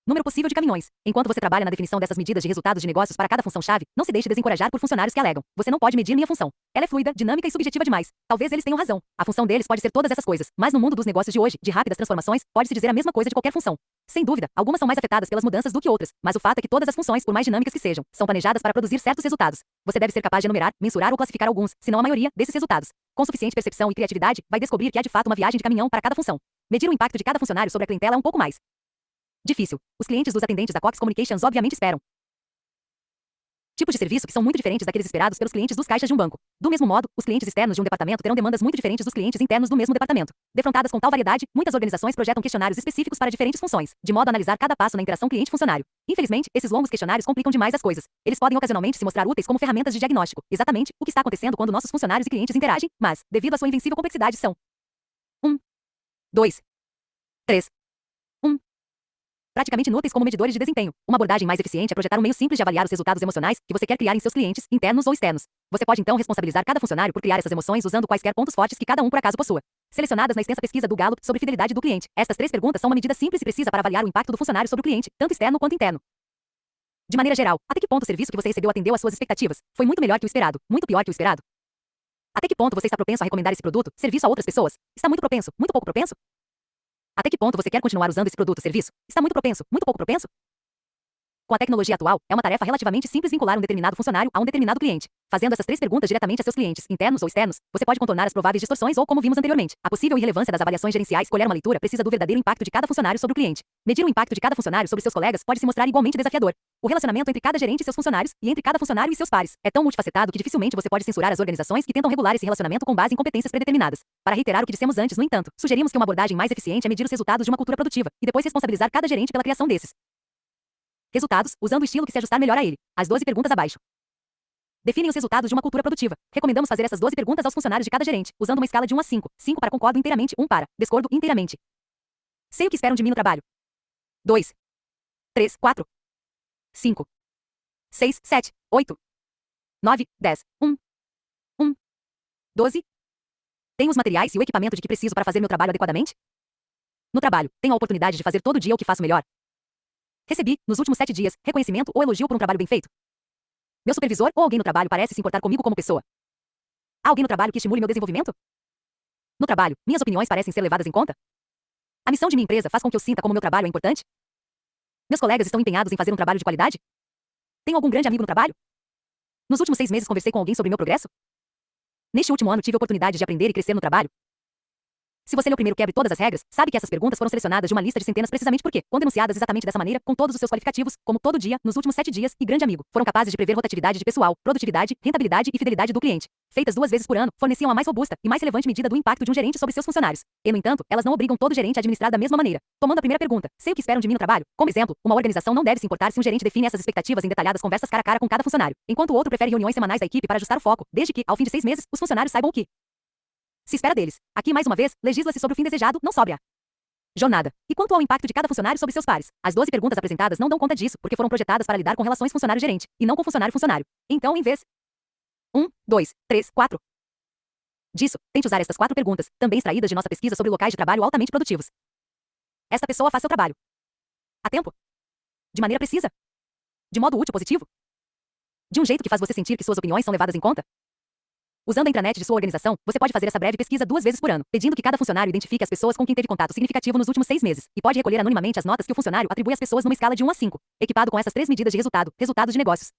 número possível de caminhões. Enquanto você trabalha na definição dessas medidas de resultados de negócios para cada função-chave, não se deixe desencorajar por funcionários que alegam: você não pode medir minha função. Ela é fluida, dinâmica e subjetiva demais. Talvez eles tenham razão. A função deles pode ser todas essas coisas, mas no mundo dos negócios de hoje, de rápidas transformações, pode-se dizer a mesma coisa de qualquer função. Sem dúvida, algumas são mais afetadas pelas mudanças do que outras, mas o fato é que todas as funções, por mais dinâmicas que sejam, são planejadas para produzir certos resultados. Você deve ser capaz de enumerar, mensurar ou classificar alguns, se não a maioria, desses resultados. Com suficiente percepção e criatividade, vai descobrir que há de fato uma viagem de caminhão para cada função. Medir o impacto de cada funcionário sobre a clientela é um pouco mais difícil. Os clientes dos atendentes da Cox Communications obviamente esperam tipos de serviço que são muito diferentes daqueles esperados pelos clientes dos caixas de um banco. Do mesmo modo, os clientes externos de um departamento terão demandas muito diferentes dos clientes internos do mesmo departamento. Defrontadas com tal variedade, muitas organizações projetam questionários específicos para diferentes funções, de modo a analisar cada passo na interação cliente-funcionário. Infelizmente, esses longos questionários complicam demais as coisas. Eles podem ocasionalmente se mostrar úteis como ferramentas de diagnóstico, exatamente o que está acontecendo quando nossos funcionários e clientes interagem, mas, devido à sua invencível complexidade, são 1, 2, 3, praticamente inúteis como medidores de desempenho. Uma abordagem mais eficiente é projetar um meio simples de avaliar os resultados emocionais que você quer criar em seus clientes, internos ou externos. Você pode então responsabilizar cada funcionário por criar essas emoções usando quaisquer pontos fortes que cada um por acaso possua. Selecionadas na extensa pesquisa do Gallup sobre fidelidade do cliente, estas 3 perguntas são uma medida simples e precisa para avaliar o impacto do funcionário sobre o cliente, tanto externo quanto interno. De maneira geral, até que ponto o serviço que você recebeu atendeu às suas expectativas? Foi muito melhor que o esperado? Muito pior que o esperado? Até que ponto você está propenso a recomendar esse produto, serviço a outras pessoas? Está muito propenso? Muito pouco propenso? Até que ponto você quer continuar usando esse produto ou serviço? Está muito propenso? Muito pouco propenso? Com a tecnologia atual, é uma tarefa relativamente simples vincular um determinado funcionário a um determinado cliente. Fazendo essas 3 perguntas diretamente a seus clientes, internos ou externos, você pode contornar as prováveis distorções ou, como vimos anteriormente, a possível irrelevância das avaliações gerenciais. Escolher uma leitura precisa do verdadeiro impacto de cada funcionário sobre o cliente. Medir o impacto de cada funcionário sobre seus colegas pode se mostrar igualmente desafiador. O relacionamento entre cada gerente e seus funcionários, e entre cada funcionário e seus pares, é tão multifacetado que dificilmente você pode censurar as organizações que tentam regular esse relacionamento com base em competências predeterminadas. Para reiterar o que dissemos antes, no entanto, sugerimos que uma abordagem mais eficiente é medir os resultados de uma cultura produtiva, e depois responsabilizar cada gerente pela criação desses resultados, usando o estilo que se ajustar melhor a ele. As 12 perguntas abaixo definem os resultados de uma cultura produtiva. Recomendamos fazer essas 12 perguntas aos funcionários de cada gerente, usando uma escala de 1 a 5. 5 para concordo inteiramente, 1 para discordo inteiramente. Sei o que esperam de mim no trabalho. 2, 3, 4, 5, 6, 7, 8, 9, 10, 1, 12. Tenho os materiais e o equipamento de que preciso para fazer meu trabalho adequadamente? No trabalho, tenho a oportunidade de fazer todo dia o que faço melhor? Recebi, nos últimos 7 dias, reconhecimento ou elogio por um trabalho bem feito? Meu supervisor ou alguém no trabalho parece se importar comigo como pessoa? Há alguém no trabalho que estimule meu desenvolvimento? No trabalho, minhas opiniões parecem ser levadas em conta? A missão de minha empresa faz com que eu sinta como meu trabalho é importante? Meus colegas estão empenhados em fazer um trabalho de qualidade? Tenho algum grande amigo no trabalho? Nos últimos 6 meses conversei com alguém sobre meu progresso? Neste último ano tive a oportunidade de aprender e crescer no trabalho? Se você leu primeiro Quebre Todas as Regras, sabe que essas perguntas foram selecionadas de uma lista de centenas precisamente porque, quando enunciadas exatamente dessa maneira, com todos os seus qualificativos, como todo dia, nos últimos 7 dias, e grande amigo, foram capazes de prever rotatividade de pessoal, produtividade, rentabilidade e fidelidade do cliente. Feitas 2 vezes por ano, forneciam a mais robusta e mais relevante medida do impacto de um gerente sobre seus funcionários. E, no entanto, elas não obrigam todo gerente a administrar da mesma maneira. Tomando a primeira pergunta, sei o que esperam de mim no trabalho. Como exemplo, uma organização não deve se importar se um gerente define essas expectativas em detalhadas conversas cara a cara com cada funcionário, enquanto o outro prefere reuniões semanais da equipe para ajustar o foco, desde que, ao fim de 6 meses, os funcionários saibam o que se espera deles. Aqui, mais uma vez, legisla-se sobre o fim desejado, não sobre a jornada. E quanto ao impacto de cada funcionário sobre seus pares? As 12 perguntas apresentadas não dão conta disso, porque foram projetadas para lidar com relações funcionário-gerente, e não com funcionário-funcionário. Então, em vez 1, 2, 3, 4 disso, tente usar estas 4 perguntas, também extraídas de nossa pesquisa sobre locais de trabalho altamente produtivos. Esta pessoa faz seu trabalho a tempo? De maneira precisa? De modo útil positivo? De um jeito que faz você sentir que suas opiniões são levadas em conta? Usando a intranet de sua organização, você pode fazer essa breve pesquisa 2 vezes por ano, pedindo que cada funcionário identifique as pessoas com quem teve contato significativo nos últimos 6 meses, e pode recolher anonimamente as notas que o funcionário atribui às pessoas numa escala de 1 a 5, equipado com essas 3 medidas de resultados de negócios.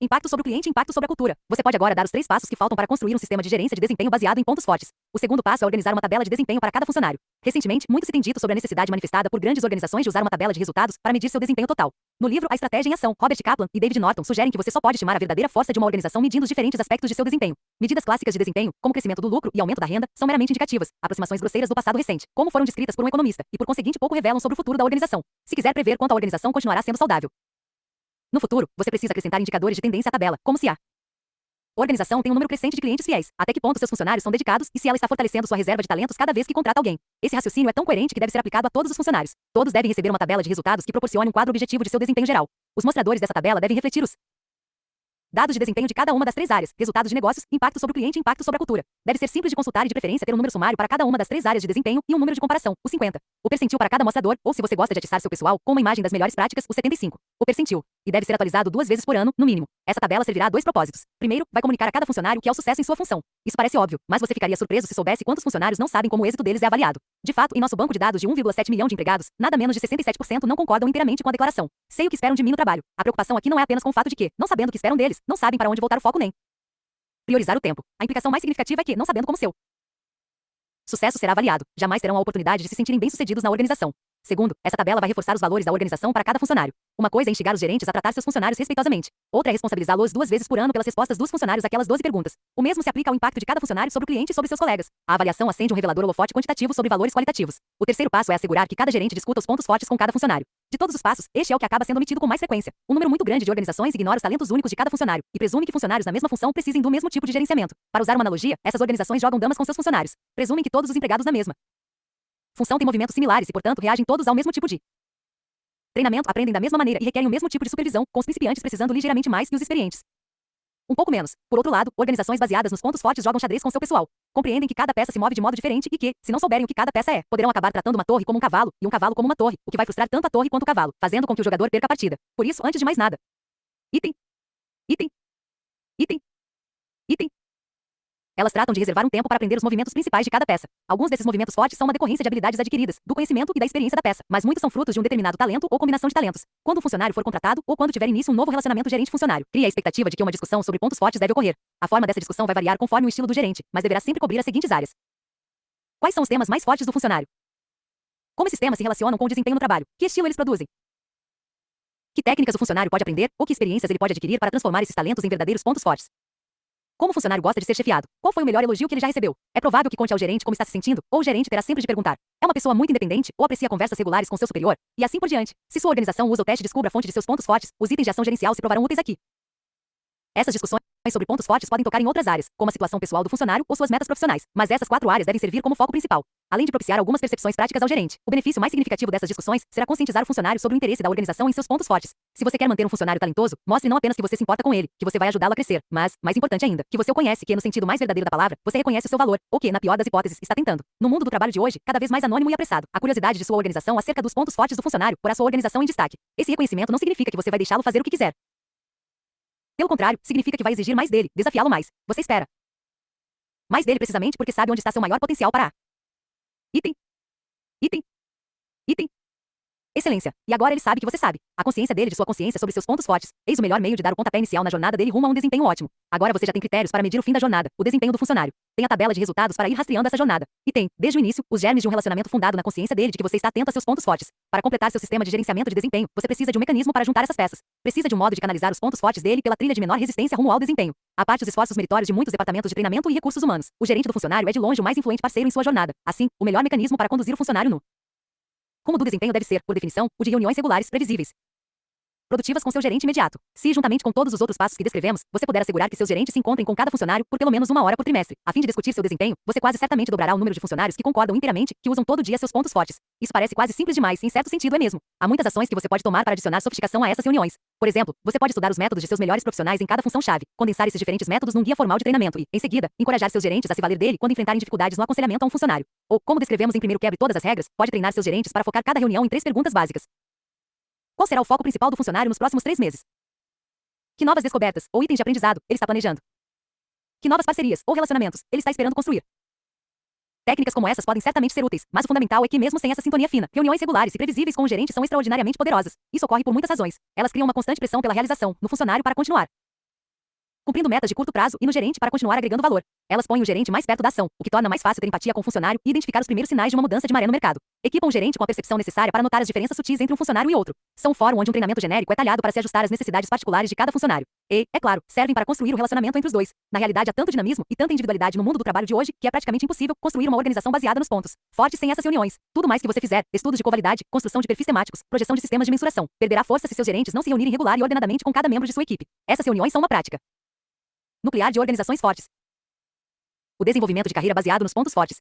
Impacto sobre o cliente e impacto sobre a cultura. Você pode agora dar os 3 passos que faltam para construir um sistema de gerência de desempenho baseado em pontos fortes. O segundo passo é organizar uma tabela de desempenho para cada funcionário. Recentemente, muito se tem dito sobre a necessidade manifestada por grandes organizações de usar uma tabela de resultados para medir seu desempenho total. No livro A Estratégia em Ação, Robert Kaplan e David Norton sugerem que você só pode estimar a verdadeira força de uma organização medindo os diferentes aspectos de seu desempenho. Medidas clássicas de desempenho, como crescimento do lucro e aumento da renda, são meramente indicativas, aproximações grosseiras do passado recente, como foram descritas por um economista, e por conseguinte pouco revelam sobre o futuro da organização. Se quiser prever quanto a organização continuará sendo saudável no futuro, você precisa acrescentar indicadores de tendência à tabela, como se a organização tem um número crescente de clientes fiéis, até que ponto seus funcionários são dedicados e se ela está fortalecendo sua reserva de talentos cada vez que contrata alguém. Esse raciocínio é tão coerente que deve ser aplicado a todos os funcionários. Todos devem receber uma tabela de resultados que proporcione um quadro objetivo de seu desempenho geral. Os mostradores dessa tabela devem refletir os dados de desempenho de cada uma das 3 áreas: resultados de negócios, impacto sobre o cliente e impacto sobre a cultura. Deve ser simples de consultar e de preferência ter um número sumário para cada uma das 3 áreas de desempenho e um número de comparação, o 50. O percentil para cada mostrador, ou se você gosta de atiçar seu pessoal com uma imagem das melhores práticas, o 75. O percentil. E deve ser atualizado 2 vezes por ano, no mínimo. Essa tabela servirá a 2 propósitos. Primeiro, vai comunicar a cada funcionário que é o sucesso em sua função. Isso parece óbvio, mas você ficaria surpreso se soubesse quantos funcionários não sabem como o êxito deles é avaliado. De fato, em nosso banco de dados de 1,7 milhão de empregados, nada menos de 67% não concordam inteiramente com a declaração. Sei o que esperam de mim no trabalho. A preocupação aqui não é apenas com o fato de que, não sabendo o que esperam deles, não sabem para onde voltar o foco nem priorizar o tempo. A implicação mais significativa é que, não sabendo como seu sucesso será avaliado, jamais terão a oportunidade de se sentirem bem-sucedidos na organização. Segundo, essa tabela vai reforçar os valores da organização para cada funcionário. Uma coisa é instigar os gerentes a tratar seus funcionários respeitosamente. Outra é responsabilizá-los 2 vezes por ano pelas respostas dos funcionários àquelas 12 perguntas. O mesmo se aplica ao impacto de cada funcionário sobre o cliente e sobre seus colegas. A avaliação acende um revelador holofote quantitativo sobre valores qualitativos. O terceiro passo é assegurar que cada gerente discuta os pontos fortes com cada funcionário. De todos os passos, este é o que acaba sendo omitido com mais frequência. Um número muito grande de organizações ignora os talentos únicos de cada funcionário e presume que funcionários na mesma função precisem do mesmo tipo de gerenciamento. Para usar uma analogia, essas organizações jogam damas com seus funcionários. Presumem que todos os empregados na mesma função têm movimentos similares e, portanto, reagem todos ao mesmo tipo de treinamento, aprendem da mesma maneira e requerem o mesmo tipo de supervisão, com os principiantes precisando ligeiramente mais que os experientes um pouco menos. Por outro lado, organizações baseadas nos pontos fortes jogam xadrez com seu pessoal. Compreendem que cada peça se move de modo diferente e que, se não souberem o que cada peça é, poderão acabar tratando uma torre como um cavalo e um cavalo como uma torre, o que vai frustrar tanto a torre quanto o cavalo, fazendo com que o jogador perca a partida. Por isso, antes de mais nada, item, item, item, item. Elas tratam de reservar um tempo para aprender os movimentos principais de cada peça. Alguns desses movimentos fortes são uma decorrência de habilidades adquiridas, do conhecimento e da experiência da peça, mas muitos são frutos de um determinado talento ou combinação de talentos. Quando um funcionário for contratado ou quando tiver início um novo relacionamento gerente-funcionário, cria a expectativa de que uma discussão sobre pontos fortes deve ocorrer. A forma dessa discussão vai variar conforme o estilo do gerente, mas deverá sempre cobrir as seguintes áreas. Quais são os temas mais fortes do funcionário? Como esses temas se relacionam com o desempenho no trabalho? Que estilo eles produzem? Que técnicas o funcionário pode aprender ou que experiências ele pode adquirir para transformar esses talentos em verdadeiros pontos fortes? Como o funcionário gosta de ser chefiado? Qual foi o melhor elogio que ele já recebeu? É provável que conte ao gerente como está se sentindo, ou o gerente terá sempre de perguntar: é uma pessoa muito independente, ou aprecia conversas regulares com seu superior? E assim por diante. Se sua organização usa o teste Descubra a fonte de seus pontos fortes, os itens de ação gerencial se provarão úteis aqui. Essas discussões sobre pontos fortes podem tocar em outras áreas, como a situação pessoal do funcionário ou suas metas profissionais, mas essas 4 áreas devem servir como foco principal. Além de propiciar algumas percepções práticas ao gerente, o benefício mais significativo dessas discussões será conscientizar o funcionário sobre o interesse da organização em seus pontos fortes. Se você quer manter um funcionário talentoso, mostre não apenas que você se importa com ele, que você vai ajudá-lo a crescer, mas, mais importante ainda, que você o conhece, que no sentido mais verdadeiro da palavra, você reconhece o seu valor, ou que, na pior das hipóteses, está tentando. No mundo do trabalho de hoje, cada vez mais anônimo e apressado, a curiosidade de sua organização acerca dos pontos fortes do funcionário porá sua organização em destaque. Esse reconhecimento não significa que você vai deixá-lo fazer o que quiser. Pelo contrário, significa que vai exigir mais dele, desafiá-lo mais. Você espera mais dele precisamente porque sabe onde está seu maior potencial para item, item, item. Excelência. E agora ele sabe que você sabe. A consciência dele de sua consciência sobre seus pontos fortes. Eis o melhor meio de dar o pontapé inicial na jornada dele rumo a um desempenho ótimo. Agora você já tem critérios para medir o fim da jornada, o desempenho do funcionário. Tem a tabela de resultados para ir rastreando essa jornada. E tem, desde o início, os germes de um relacionamento fundado na consciência dele de que você está atento a seus pontos fortes. Para completar seu sistema de gerenciamento de desempenho, você precisa de um mecanismo para juntar essas peças. Precisa de um modo de canalizar os pontos fortes dele pela trilha de menor resistência rumo ao desempenho. A parte dos esforços meritórios de muitos departamentos de treinamento e recursos humanos. O gerente do funcionário é de longe o mais influente parceiro em sua jornada. Assim, o melhor mecanismo para conduzir o funcionário no rumo do desempenho deve ser, por definição, o de reuniões regulares, previsíveis, produtivas com seu gerente imediato. Se, juntamente com todos os outros passos que descrevemos, você puder assegurar que seus gerentes se encontrem com cada funcionário por pelo menos 1 hora por trimestre, a fim de discutir seu desempenho, você quase certamente dobrará o número de funcionários que concordam inteiramente, que usam todo dia seus pontos fortes. Isso parece quase simples demais, e em certo sentido é mesmo. Há muitas ações que você pode tomar para adicionar sofisticação a essas reuniões. Por exemplo, você pode estudar os métodos de seus melhores profissionais em cada função-chave, condensar esses diferentes métodos num guia formal de treinamento e, em seguida, encorajar seus gerentes a se valer dele quando enfrentarem dificuldades no aconselhamento a um funcionário. Ou, como descrevemos em primeiro quebre todas as regras, pode treinar seus gerentes para focar cada reunião em 3 perguntas básicas. Qual será o foco principal do funcionário nos próximos 3 meses? Que novas descobertas ou itens de aprendizado ele está planejando? Que novas parcerias ou relacionamentos ele está esperando construir? Técnicas como essas podem certamente ser úteis, mas o fundamental é que mesmo sem essa sintonia fina, reuniões regulares e previsíveis com o gerente são extraordinariamente poderosas. Isso ocorre por muitas razões. Elas criam uma constante pressão pela realização, no funcionário para continuar cumprindo metas de curto prazo e no gerente para continuar agregando valor. Elas põem o gerente mais perto da ação, o que torna mais fácil ter empatia com o funcionário e identificar os primeiros sinais de uma mudança de maré no mercado. Equipam o gerente com a percepção necessária para notar as diferenças sutis entre um funcionário e outro. São um fórum onde um treinamento genérico é talhado para se ajustar às necessidades particulares de cada funcionário. E, é claro, servem para construir o relacionamento entre os dois. Na realidade, há tanto dinamismo e tanta individualidade no mundo do trabalho de hoje que é praticamente impossível construir uma organização baseada nos pontos fortes sem essas reuniões. Tudo mais que você fizer, estudos de covalidade, construção de perfis temáticos, projeção de sistemas de mensuração, perderá força se seus gerentes não se reunirem regular e ordenadamente com cada membro de sua equipe. Essas reuniões são uma prática nuclear de organizações fortes. O desenvolvimento de carreira baseado nos pontos fortes.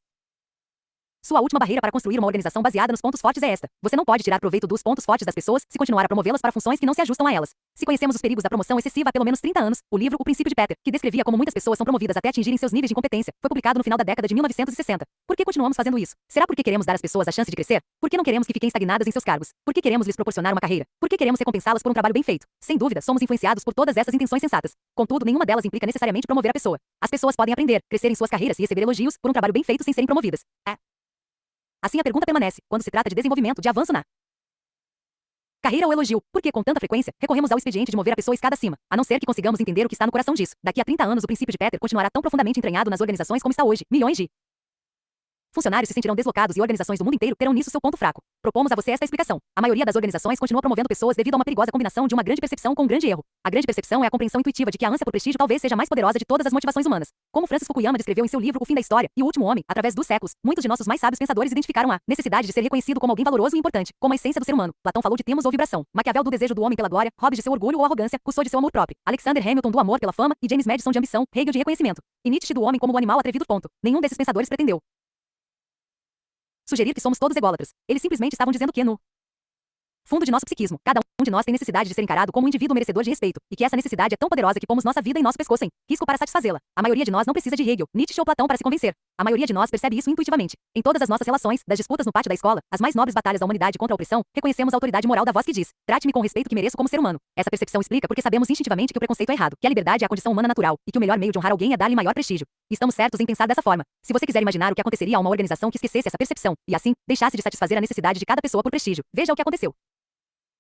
Sua última barreira para construir uma organização baseada nos pontos fortes é esta. Você não pode tirar proveito dos pontos fortes das pessoas se continuar a promovê-las para funções que não se ajustam a elas. Se conhecemos os perigos da promoção excessiva há pelo menos 30 anos, o livro O Princípio de Peter, que descrevia como muitas pessoas são promovidas até atingirem seus níveis de incompetência, foi publicado no final da década de 1960. Por que continuamos fazendo isso? Será porque queremos dar às pessoas a chance de crescer? Por que não queremos que fiquem estagnadas em seus cargos? Por que queremos lhes proporcionar uma carreira? Por que queremos recompensá-las por um trabalho bem feito? Sem dúvida, somos influenciados por todas essas intenções sensatas. Contudo, nenhuma delas implica necessariamente promover a pessoa. As pessoas podem aprender, crescer em suas carreiras e receber elogios por um trabalho bem feito sem serem promovidas. Assim a pergunta permanece, quando se trata de desenvolvimento, de avanço na carreira ou elogio, porque com tanta frequência, recorremos ao expediente de mover a pessoa escada acima, a não ser que consigamos entender o que está no coração disso. Daqui a 30 anos o princípio de Peter continuará tão profundamente entranhado nas organizações como está hoje. Milhões de funcionários se sentirão deslocados e organizações do mundo inteiro terão nisso seu ponto fraco. Propomos a você esta explicação. A maioria das organizações continua promovendo pessoas devido a uma perigosa combinação de uma grande percepção com um grande erro. A grande percepção é a compreensão intuitiva de que a ânsia por prestígio talvez seja a mais poderosa de todas as motivações humanas. Como Francis Fukuyama descreveu em seu livro O Fim da História e o Último Homem, através dos séculos, muitos de nossos mais sábios pensadores identificaram a necessidade de ser reconhecido como alguém valoroso e importante, como a essência do ser humano. Platão falou de termos ou vibração. Maquiavel do desejo do homem pela glória, Hobbes de seu orgulho ou arrogância, Rousseau de seu amor próprio, Alexander Hamilton do amor pela fama e James Madison de ambição, Hegel de reconhecimento. E Nietzsche do homem como o animal atrevido. Nenhum desses pensadores pretendeu sugerir que somos todos ególatras. Eles simplesmente estavam dizendo que, no fundo de nosso psiquismo, cada um de nós tem necessidade de ser encarado como um indivíduo merecedor de respeito, e que essa necessidade é tão poderosa que pomos nossa vida em nosso pescoço em risco para satisfazê-la. A maioria de nós não precisa de Hegel, Nietzsche ou Platão para se convencer. A maioria de nós percebe isso intuitivamente. Em todas as nossas relações, das disputas no pátio da escola, as mais nobres batalhas da humanidade contra a opressão, reconhecemos a autoridade moral da voz que diz: trate-me com o respeito que mereço como ser humano. Essa percepção explica porque sabemos instintivamente que o preconceito é errado, que a liberdade é a condição humana natural, e que o melhor meio de honrar alguém é dar-lhe maior prestígio. Estamos certos em pensar dessa forma. Se você quiser imaginar o que aconteceria a uma organização que esquecesse essa percepção, e assim, deixasse de satisfazer a necessidade de cada pessoa por prestígio, veja o que aconteceu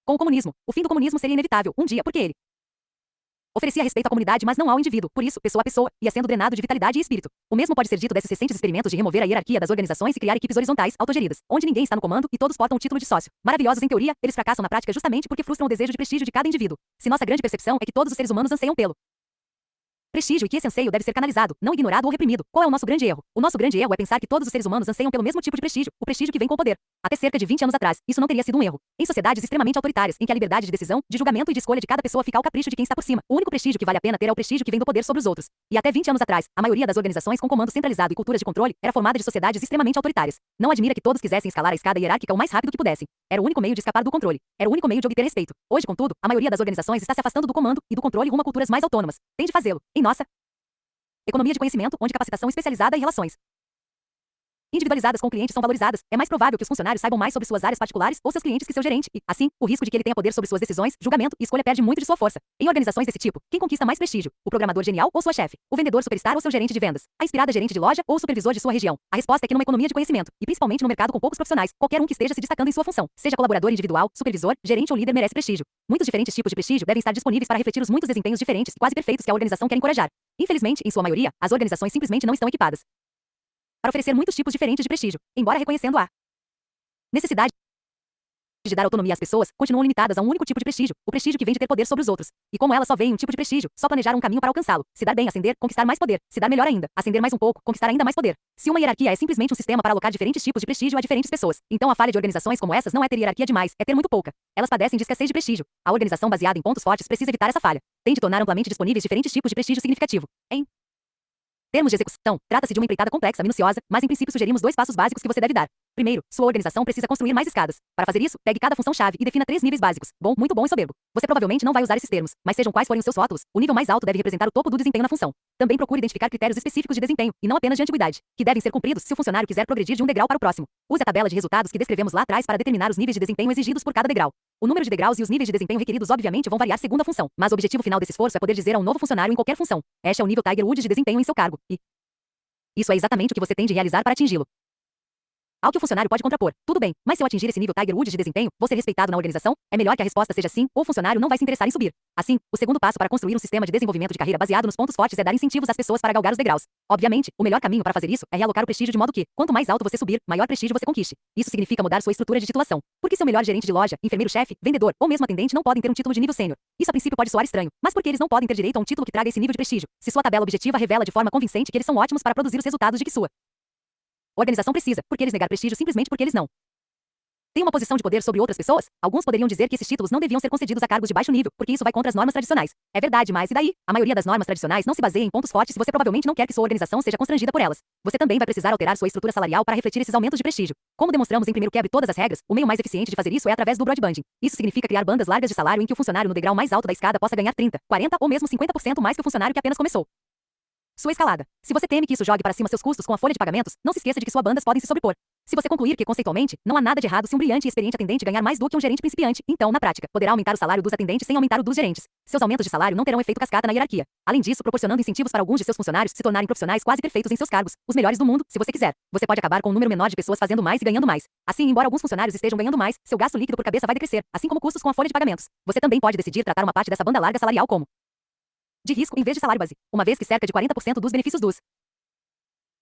com o comunismo. O fim do comunismo seria inevitável, um dia, porque ele oferecia respeito à comunidade, mas não ao indivíduo. Por isso, pessoa a pessoa, ia sendo drenado de vitalidade e espírito. O mesmo pode ser dito desses recentes experimentos de remover a hierarquia das organizações e criar equipes horizontais, autogeridas, onde ninguém está no comando e todos portam o título de sócio. Maravilhosos em teoria, eles fracassam na prática justamente porque frustram o desejo de prestígio de cada indivíduo. Se nossa grande percepção é que todos os seres humanos anseiam pelo prestígio e que esse anseio deve ser canalizado, não ignorado ou reprimido. Qual é o nosso grande erro? O nosso grande erro é pensar que todos os seres humanos anseiam pelo mesmo tipo de prestígio, o prestígio que vem com o poder. Até cerca de 20 anos atrás, isso não teria sido um erro. Em sociedades extremamente autoritárias, em que a liberdade de decisão, de julgamento e de escolha de cada pessoa fica ao capricho de quem está por cima, o único prestígio que vale a pena ter é o prestígio que vem do poder sobre os outros. E até 20 anos atrás, a maioria das organizações com comando centralizado e culturas de controle era formada de sociedades extremamente autoritárias. Não admira que todos quisessem escalar a escada hierárquica o mais rápido que pudessem. Era o único meio de escapar do controle. Era o único meio de obter respeito. Hoje, contudo, a maioria das organizações está se afastando do comando e do controle rumo a culturas mais autônomas. Tem de fazê-lo. Em nossa economia de conhecimento, onde capacitação especializada e relações Individualizadas com clientes são valorizadas, é mais provável que os funcionários saibam mais sobre suas áreas particulares ou seus clientes que seu gerente e, assim, o risco de que ele tenha poder sobre suas decisões, julgamento e escolha perde muito de sua força. Em organizações desse tipo, quem conquista mais prestígio? O programador genial ou sua chefe? O vendedor superstar ou seu gerente de vendas? A inspirada gerente de loja ou o supervisor de sua região? A resposta é que numa economia de conhecimento, e principalmente no mercado com poucos profissionais, qualquer um que esteja se destacando em sua função, seja colaborador individual, supervisor, gerente ou líder merece prestígio. Muitos diferentes tipos de prestígio devem estar disponíveis para refletir os muitos desempenhos diferentes e quase perfeitos que a organização quer encorajar. Infelizmente, em sua maioria, as organizações simplesmente não estão equipadas para oferecer muitos tipos diferentes de prestígio, embora reconhecendo a necessidade de dar autonomia às pessoas, continuam limitadas a um único tipo de prestígio, o prestígio que vem de ter poder sobre os outros. E como elas só veem um tipo de prestígio, só planejaram um caminho para alcançá-lo. Se dar bem, ascender, conquistar mais poder. Se dar melhor ainda, ascender mais um pouco, conquistar ainda mais poder. Se uma hierarquia é simplesmente um sistema para alocar diferentes tipos de prestígio a diferentes pessoas, então a falha de organizações como essas não é ter hierarquia demais, é ter muito pouca. Elas padecem de escassez de prestígio. A organização baseada em pontos fortes precisa evitar essa falha. Tem de tornar amplamente disponíveis diferentes tipos de prestígio significativo. Em termos de execução, trata-se de uma empreitada complexa, minuciosa, mas em princípio sugerimos 2 passos básicos que você deve dar. Primeiro, sua organização precisa construir mais escadas. Para fazer isso, pegue cada função-chave e defina 3 níveis básicos: bom, muito bom e soberbo. Você provavelmente não vai usar esses termos, mas sejam quais forem os seus rótulos, o nível mais alto deve representar o topo do desempenho na função. Também procure identificar critérios específicos de desempenho, e não apenas de antiguidade, que devem ser cumpridos se o funcionário quiser progredir de um degrau para o próximo. Use a tabela de resultados que descrevemos lá atrás para determinar os níveis de desempenho exigidos por cada degrau. O número de degraus e os níveis de desempenho requeridos obviamente vão variar segundo a função, mas o objetivo final desse esforço é poder dizer a um novo funcionário em qualquer função: este é o nível Tiger Woods de desempenho em seu cargo, e isso é exatamente o que você tem de realizar para atingi-lo. Ao que o funcionário pode contrapor: tudo bem, mas se eu atingir esse nível Tiger Woods de desempenho, vou ser respeitado na organização? É melhor que a resposta seja sim, ou o funcionário não vai se interessar em subir. Assim, o segundo passo para construir um sistema de desenvolvimento de carreira baseado nos pontos fortes é dar incentivos às pessoas para galgar os degraus. Obviamente, o melhor caminho para fazer isso é realocar o prestígio de modo que, quanto mais alto você subir, maior prestígio você conquiste. Isso significa mudar sua estrutura de titulação. Porque seu melhor gerente de loja, enfermeiro-chefe, vendedor ou mesmo atendente não podem ter um título de nível sênior. Isso a princípio pode soar estranho, mas porque eles não podem ter direito a um título que traga esse nível de prestígio? Se sua tabela objetiva revela de forma convincente que eles são ótimos para produzir os resultados de que sua organização precisa, porque eles negar prestígio simplesmente porque eles não têm uma posição de poder sobre outras pessoas? Alguns poderiam dizer que esses títulos não deviam ser concedidos a cargos de baixo nível, porque isso vai contra as normas tradicionais. É verdade, mas e daí? A maioria das normas tradicionais não se baseia em pontos fortes e você provavelmente não quer que sua organização seja constrangida por elas. Você também vai precisar alterar sua estrutura salarial para refletir esses aumentos de prestígio. Como demonstramos em primeiro quebre todas as regras, o meio mais eficiente de fazer isso é através do broadbanding. Isso significa criar bandas largas de salário em que o funcionário no degrau mais alto da escada possa ganhar 30, 40 ou mesmo 50% mais que o funcionário que apenas começou sua escalada. Se você teme que isso jogue para cima seus custos com a folha de pagamentos, não se esqueça de que suas bandas podem se sobrepor. Se você concluir que, conceitualmente, não há nada de errado se um brilhante e experiente atendente ganhar mais do que um gerente principiante, então, na prática, poderá aumentar o salário dos atendentes sem aumentar o dos gerentes. Seus aumentos de salário não terão efeito cascata na hierarquia. Além disso, proporcionando incentivos para alguns de seus funcionários se tornarem profissionais quase perfeitos em seus cargos, os melhores do mundo, se você quiser. Você pode acabar com um número menor de pessoas fazendo mais e ganhando mais. Assim, embora alguns funcionários estejam ganhando mais, seu gasto líquido por cabeça vai decrescer, assim como custos com a folha de pagamentos. Você também pode decidir tratar uma parte dessa banda larga salarial como de risco em vez de salário base, uma vez que cerca de 40% dos benefícios dos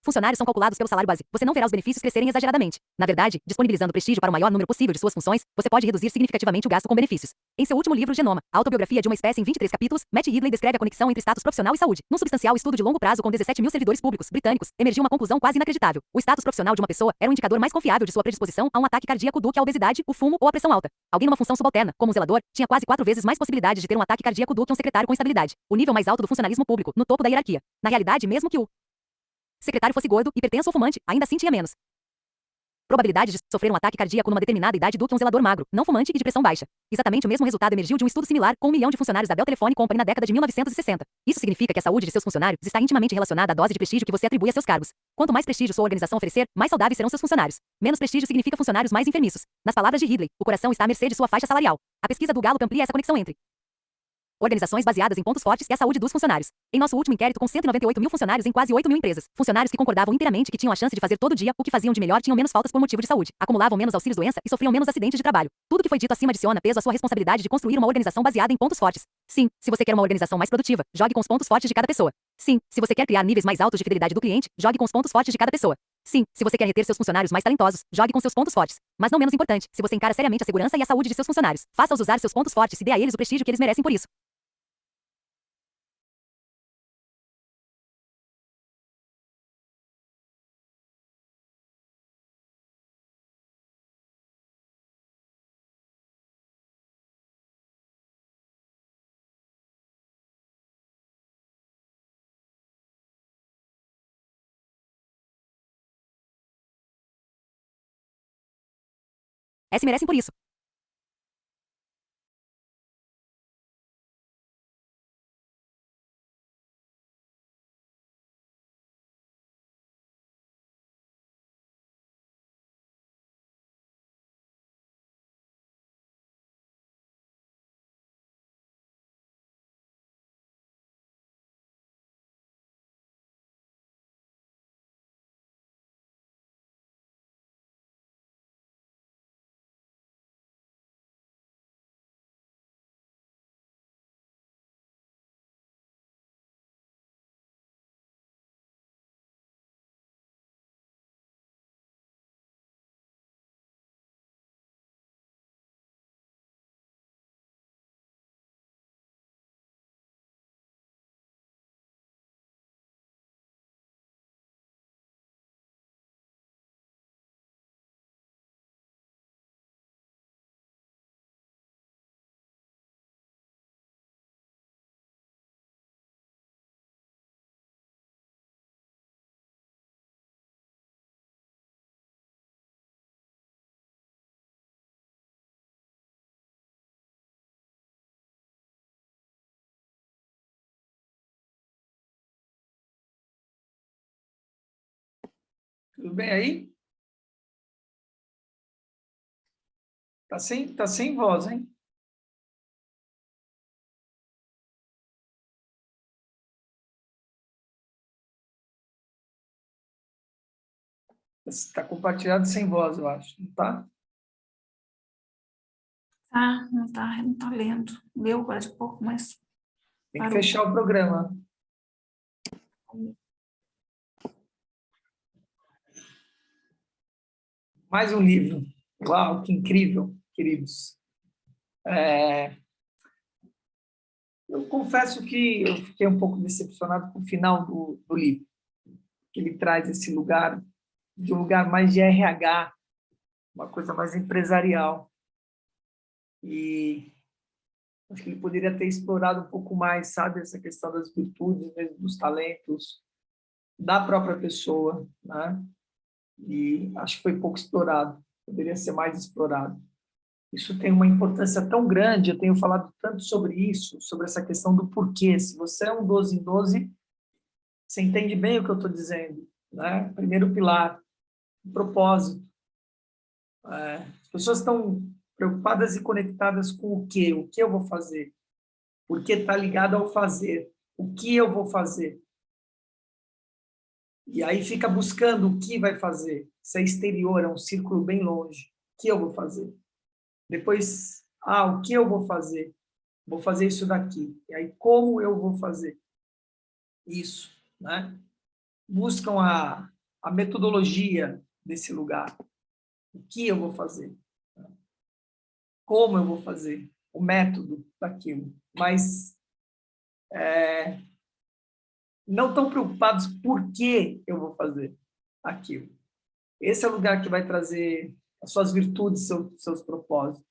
funcionários são calculados pelo salário base. Você não verá os benefícios crescerem exageradamente. Na verdade, disponibilizando prestígio para o maior número possível de suas funções, você pode reduzir significativamente o gasto com benefícios. Em seu último livro Genoma, a autobiografia de uma espécie em 23 capítulos, Matt Ridley descreve a conexão entre status profissional e saúde. Num substancial estudo de longo prazo com 17 mil servidores públicos britânicos, emergiu uma conclusão quase inacreditável. O status profissional de uma pessoa era um indicador mais confiável de sua predisposição a um ataque cardíaco do que a obesidade, o fumo ou a pressão alta. Alguém numa função subalterna, como um zelador, tinha quase 4 vezes mais possibilidade de ter um ataque cardíaco do que um secretário com estabilidade. O nível mais alto do funcionalismo público, no topo da hierarquia. Na realidade, mesmo que o secretário fosse gordo, hipertenso ou fumante, ainda assim tinha menos probabilidade de sofrer um ataque cardíaco numa determinada idade do que um zelador magro, não fumante e de pressão baixa. Exatamente o mesmo resultado emergiu de um estudo similar com 1 milhão de funcionários da Bell Telephone Company na década de 1960. Isso significa que a saúde de seus funcionários está intimamente relacionada à dose de prestígio que você atribui a seus cargos. Quanto mais prestígio sua organização oferecer, mais saudáveis serão seus funcionários. Menos prestígio significa funcionários mais enfermiços. Nas palavras de Ridley, o coração está à mercê de sua faixa salarial. A pesquisa do Gallup amplia essa conexão entre organizações baseadas em pontos fortes e a saúde dos funcionários. Em nosso último inquérito com 198 mil funcionários em quase 8 mil empresas, funcionários que concordavam inteiramente que tinham a chance de fazer todo dia o que faziam de melhor tinham menos faltas por motivo de saúde, acumulavam menos auxílios-doença e sofriam menos acidentes de trabalho. Tudo que foi dito acima adiciona peso à sua responsabilidade de construir uma organização baseada em pontos fortes. Sim, se você quer uma organização mais produtiva, jogue com os pontos fortes de cada pessoa. Sim, se você quer criar níveis mais altos de fidelidade do cliente, jogue com os pontos fortes de cada pessoa. Sim, se você quer reter seus funcionários mais talentosos, jogue com seus pontos fortes. Mas não menos importante, se você encara seriamente a segurança e a saúde de seus funcionários, faça-os usar seus pontos fortes e dê a eles o prestígio que eles merecem por isso. Se merecem por isso. Tudo bem aí? Tá sem voz, hein? Está compartilhado sem voz, eu acho, não tá? Ah, não tá lendo. Leu agora de pouco, mas Tem que parou. fechar o programa. Mais um livro. Uau, que incrível, queridos. Eu confesso que eu fiquei um pouco decepcionado com o final do livro, que ele traz esse lugar, de um lugar mais de RH, uma coisa mais empresarial. E acho que ele poderia ter explorado um pouco mais, sabe, essa questão das virtudes, mesmo dos talentos da própria pessoa, né? E acho que foi pouco explorado, poderia ser mais explorado. Isso tem uma importância tão grande, eu tenho falado tanto sobre isso, sobre essa questão do porquê. Se você é um 12 em 12, você entende bem o que eu estou dizendo, né? Primeiro pilar, o propósito. As pessoas estão preocupadas e conectadas com o quê? O que eu vou fazer? Porque está ligado ao fazer. O que eu vou fazer? E aí fica buscando o que vai fazer. Isso é exterior, é um círculo bem longe. O que eu vou fazer? Depois, o que eu vou fazer? Vou fazer isso daqui. E aí, como eu vou fazer isso? Né? Buscam a metodologia desse lugar. O que eu vou fazer? Como eu vou fazer? O método daquilo. Mas não estão preocupados por que eu vou fazer aquilo. Esse é o lugar que vai trazer as suas virtudes, seus propósitos.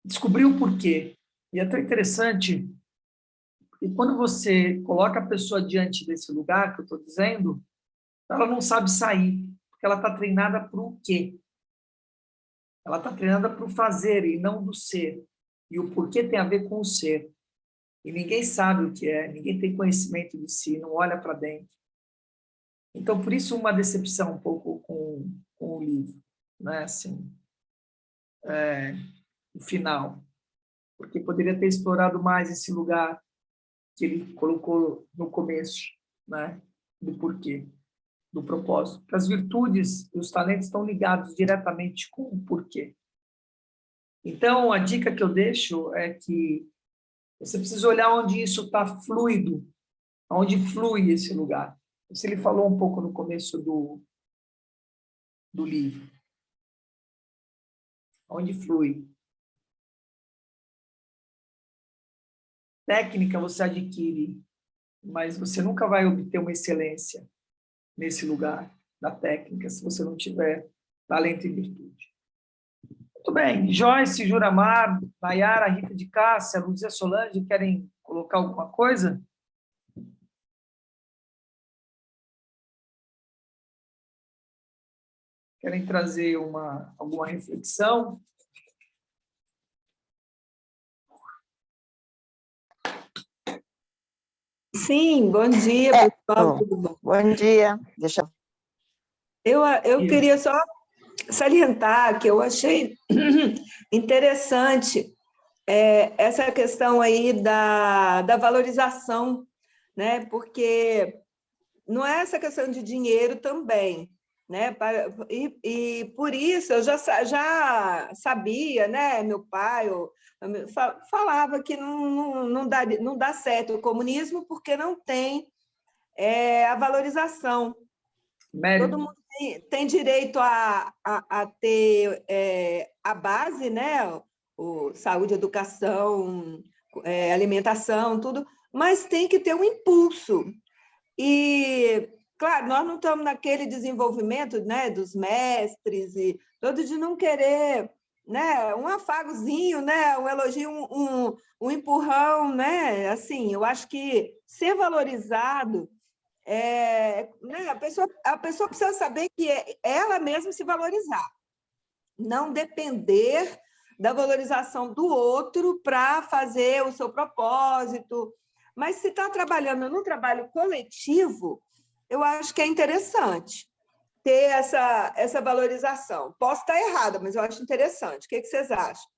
Descobrir o porquê. E é tão interessante, e quando você coloca a pessoa diante desse lugar que eu estou dizendo, ela não sabe sair, porque ela está treinada para o quê? Ela está treinada para o fazer e não do ser. E o porquê tem a ver com o ser. E ninguém sabe o que é, ninguém tem conhecimento de si, não olha para dentro. Então, por isso, uma decepção um pouco com o livro, né? Assim, o final. Porque poderia ter explorado mais esse lugar que ele colocou no começo, né? Do porquê, do propósito. Porque as virtudes e os talentos estão ligados diretamente com o porquê. Então, a dica que eu deixo é que você precisa olhar onde isso está fluido, onde flui esse lugar. Isso ele falou um pouco no começo do livro. Onde flui. Técnica você adquire, mas você nunca vai obter uma excelência nesse lugar da técnica se você não tiver talento e virtude. Muito bem. Joyce, Juramar, Nayara, Rita de Cássia, Luzia Solange, querem colocar alguma coisa? Querem trazer alguma reflexão? Sim, bom dia, pessoal, tudo bom? Bom dia. Eu queria só salientar que eu achei interessante essa questão aí da valorização, né? Porque não é essa questão de dinheiro também, né? E por isso eu já sabia, né? Meu pai falava que não dá certo o comunismo porque não tem a valorização. Mérito. Todo mundo tem direito a ter a base, né? Saúde, educação, alimentação, tudo, mas tem que ter um impulso. E, claro, nós não estamos naquele desenvolvimento, né, dos mestres, e todo de não querer, né, um afagozinho, né, um elogio, um empurrão, né? Assim, eu acho que ser valorizado, né, a pessoa precisa saber que é ela mesma se valorizar, não depender da valorização do outro para fazer o seu propósito. Mas se está trabalhando no trabalho coletivo, eu acho que é interessante ter essa valorização. Posso estar errada, mas eu acho interessante. O que vocês acham?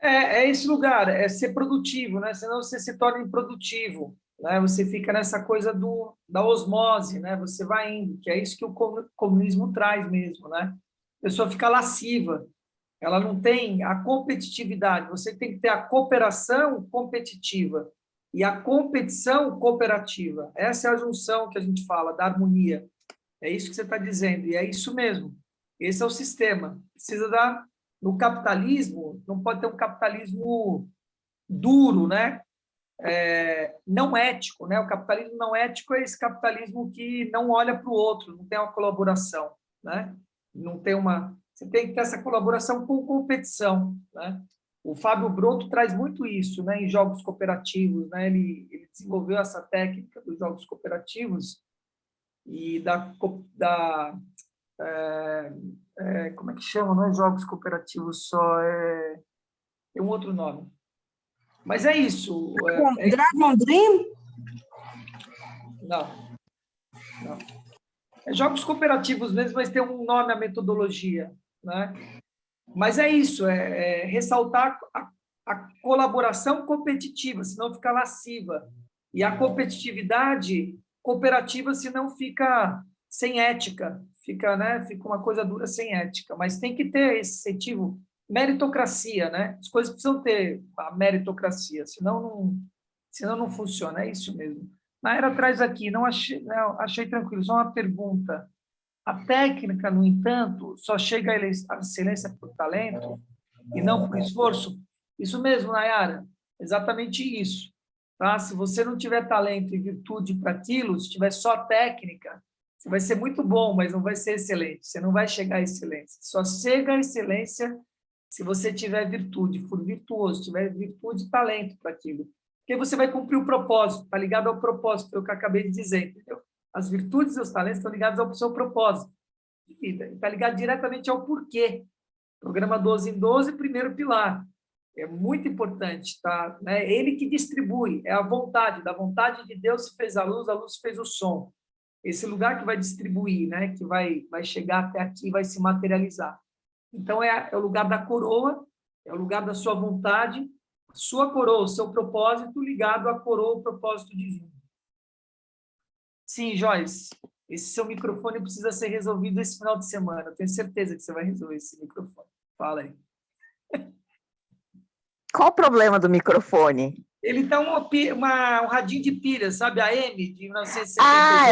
É esse lugar, é ser produtivo, né? Senão você se torna improdutivo, né? Você fica nessa coisa da osmose, né? Você vai indo, que é isso que o comunismo traz mesmo, né? A pessoa fica lasciva, ela não tem a competitividade, você tem que ter a cooperação competitiva e a competição cooperativa. Essa é a junção que a gente fala, da harmonia. É isso que você está dizendo, e é isso mesmo. Esse é o sistema. Precisa dar... No capitalismo, não pode ter um capitalismo duro, né? Não ético, né? O capitalismo não ético é esse capitalismo que não olha para o outro, não tem uma colaboração, né? Não tem uma... Você tem que ter essa colaboração com competição, né? O Fábio Bronto traz muito isso, né? Em jogos cooperativos, né? Ele desenvolveu essa técnica dos jogos cooperativos e como é que chama? Não é jogos cooperativos só, tem um outro nome. Mas é isso. Dragon Dream? Não. É jogos cooperativos mesmo, mas tem um nome a metodologia, né? Mas é isso, ressaltar a colaboração competitiva, senão fica lasciva. E a competitividade cooperativa, senão fica sem ética, fica uma coisa dura sem ética. Mas tem que ter esse incentivo, meritocracia, né? As coisas precisam ter a meritocracia, senão não funciona, é isso mesmo. Naira traz aqui, não achei tranquilo, só uma pergunta. A técnica, no entanto, só chega à excelência por talento e não por esforço? Isso mesmo, Nayara, exatamente isso. Tá? Se você não tiver talento e virtude para aquilo, se tiver só técnica, você vai ser muito bom, mas não vai ser excelente. Você não vai chegar à excelência. Só chega à excelência se você tiver virtude, for virtuoso, tiver virtude e talento para aquilo. Porque você vai cumprir o propósito, está ligado ao propósito, que eu acabei de dizer, entendeu? As virtudes e os talentos estão ligados ao seu propósito de vida, está ligado diretamente ao porquê. Programa 12 em 12, primeiro pilar. É muito importante, tá? Né? Ele que distribui, é a vontade, da vontade de Deus se fez a luz fez o som. Esse lugar que vai distribuir, né? Que vai chegar até aqui, vai se materializar. Então, é o lugar da coroa, é o lugar da sua vontade, a sua coroa, o seu propósito ligado à coroa, o propósito divino. Sim, Joyce, esse seu microfone precisa ser resolvido esse final de semana. Eu tenho certeza que você vai resolver esse microfone. Fala aí. Qual o problema do microfone? Ele está um radinho de pilha, sabe? A M de 1972. Ah,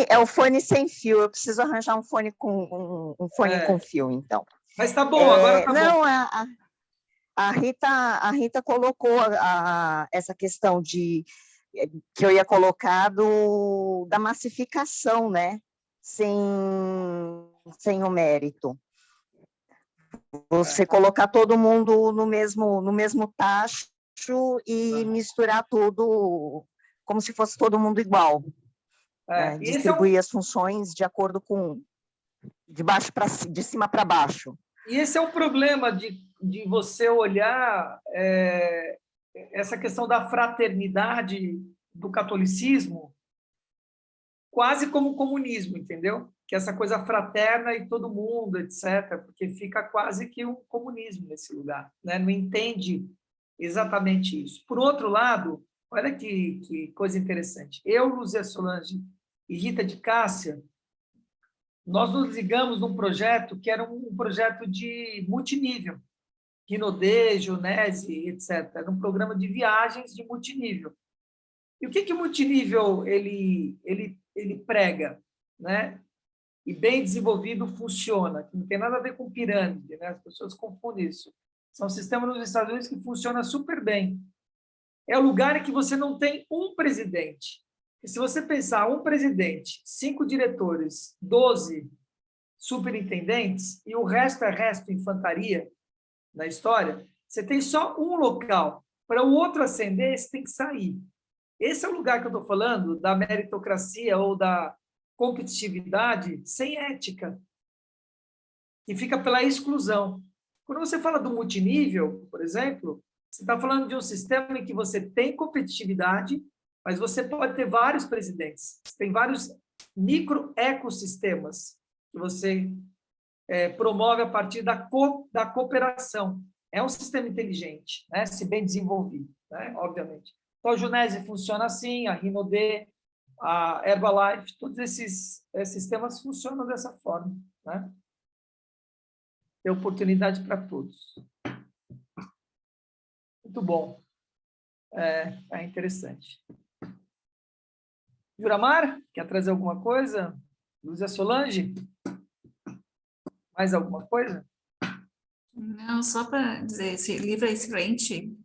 é o fone sem fio. Eu preciso arranjar um fone com com fio, então. Mas tá bom, agora tá não, bom. A Rita colocou essa questão que eu ia colocar da massificação, né? Sem o mérito. Você colocar todo mundo no mesmo tacho e misturar tudo como se fosse todo mundo igual. Né? Distribuir as funções de acordo com de cima para baixo. E esse é o problema de você olhar essa questão da fraternidade do catolicismo quase como o comunismo, entendeu? Que essa coisa fraterna e todo mundo, etc., porque fica quase que um comunismo nesse lugar, né? Não entende exatamente isso. Por outro lado, olha que coisa interessante. Eu, Luzia Solange e Rita de Cássia, nós nos ligamos num projeto que era um projeto de multinível, Rinodê, Junese, etc. Era um programa de viagens de multinível. E o que o multinível ele prega, né? E bem desenvolvido funciona, que não tem nada a ver com pirâmide, né? As pessoas confundem isso. São sistemas nos Estados Unidos que funcionam super bem. É o lugar em que você não tem um presidente. E se você pensar um presidente, 5 diretores, 12 superintendentes, e o resto é resto infantaria na história, você tem só um local. Para o outro ascender, você tem que sair. Esse é o lugar que eu estou falando, da meritocracia ou da competitividade sem ética, que fica pela exclusão. Quando você fala do multinível, por exemplo, você está falando de um sistema em que você tem competitividade, mas você pode ter vários presidentes. Tem vários microecossistemas que você promove a partir da cooperação. É um sistema inteligente, né? Se bem desenvolvido, né? Obviamente. Então, a Junese funciona assim, a Rinode, a Herbalife, todos esses sistemas funcionam dessa forma, né? Tem oportunidade para todos. Muito bom. É interessante. Juramar, quer trazer alguma coisa? Lúcia Solange? Mais alguma coisa? Não, só para dizer, esse livro é excelente,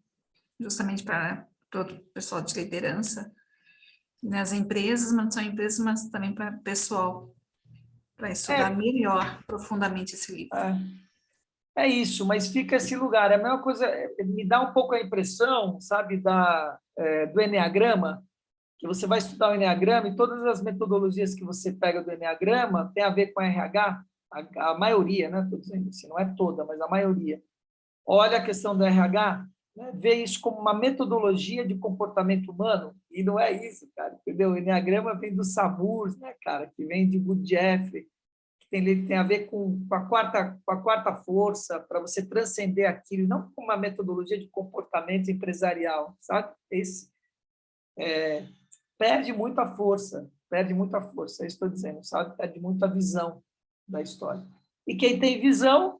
justamente para todo o pessoal de liderança, nas empresas, mas não só empresas, mas também para o pessoal, para estudar melhor, profundamente esse livro. É isso, mas fica esse lugar. É a mesma coisa, me dá um pouco a impressão, sabe, do Eneagrama, que você vai estudar o Eneagrama e todas as metodologias que você pega do Eneagrama tem a ver com RH, a maioria, né? Estou dizendo assim, não é toda, mas a maioria. Olha a questão do RH, né? Vê isso como uma metodologia de comportamento humano, e não é isso, cara, entendeu? O Eneagrama vem do Savurs, né, cara, que vem de Gurdjieff, tem a ver com a quarta força, para você transcender aquilo, não com uma metodologia de comportamento empresarial, sabe? Perde muita força, é isso que estou dizendo, sabe? Perde muito a visão da história. E quem tem visão,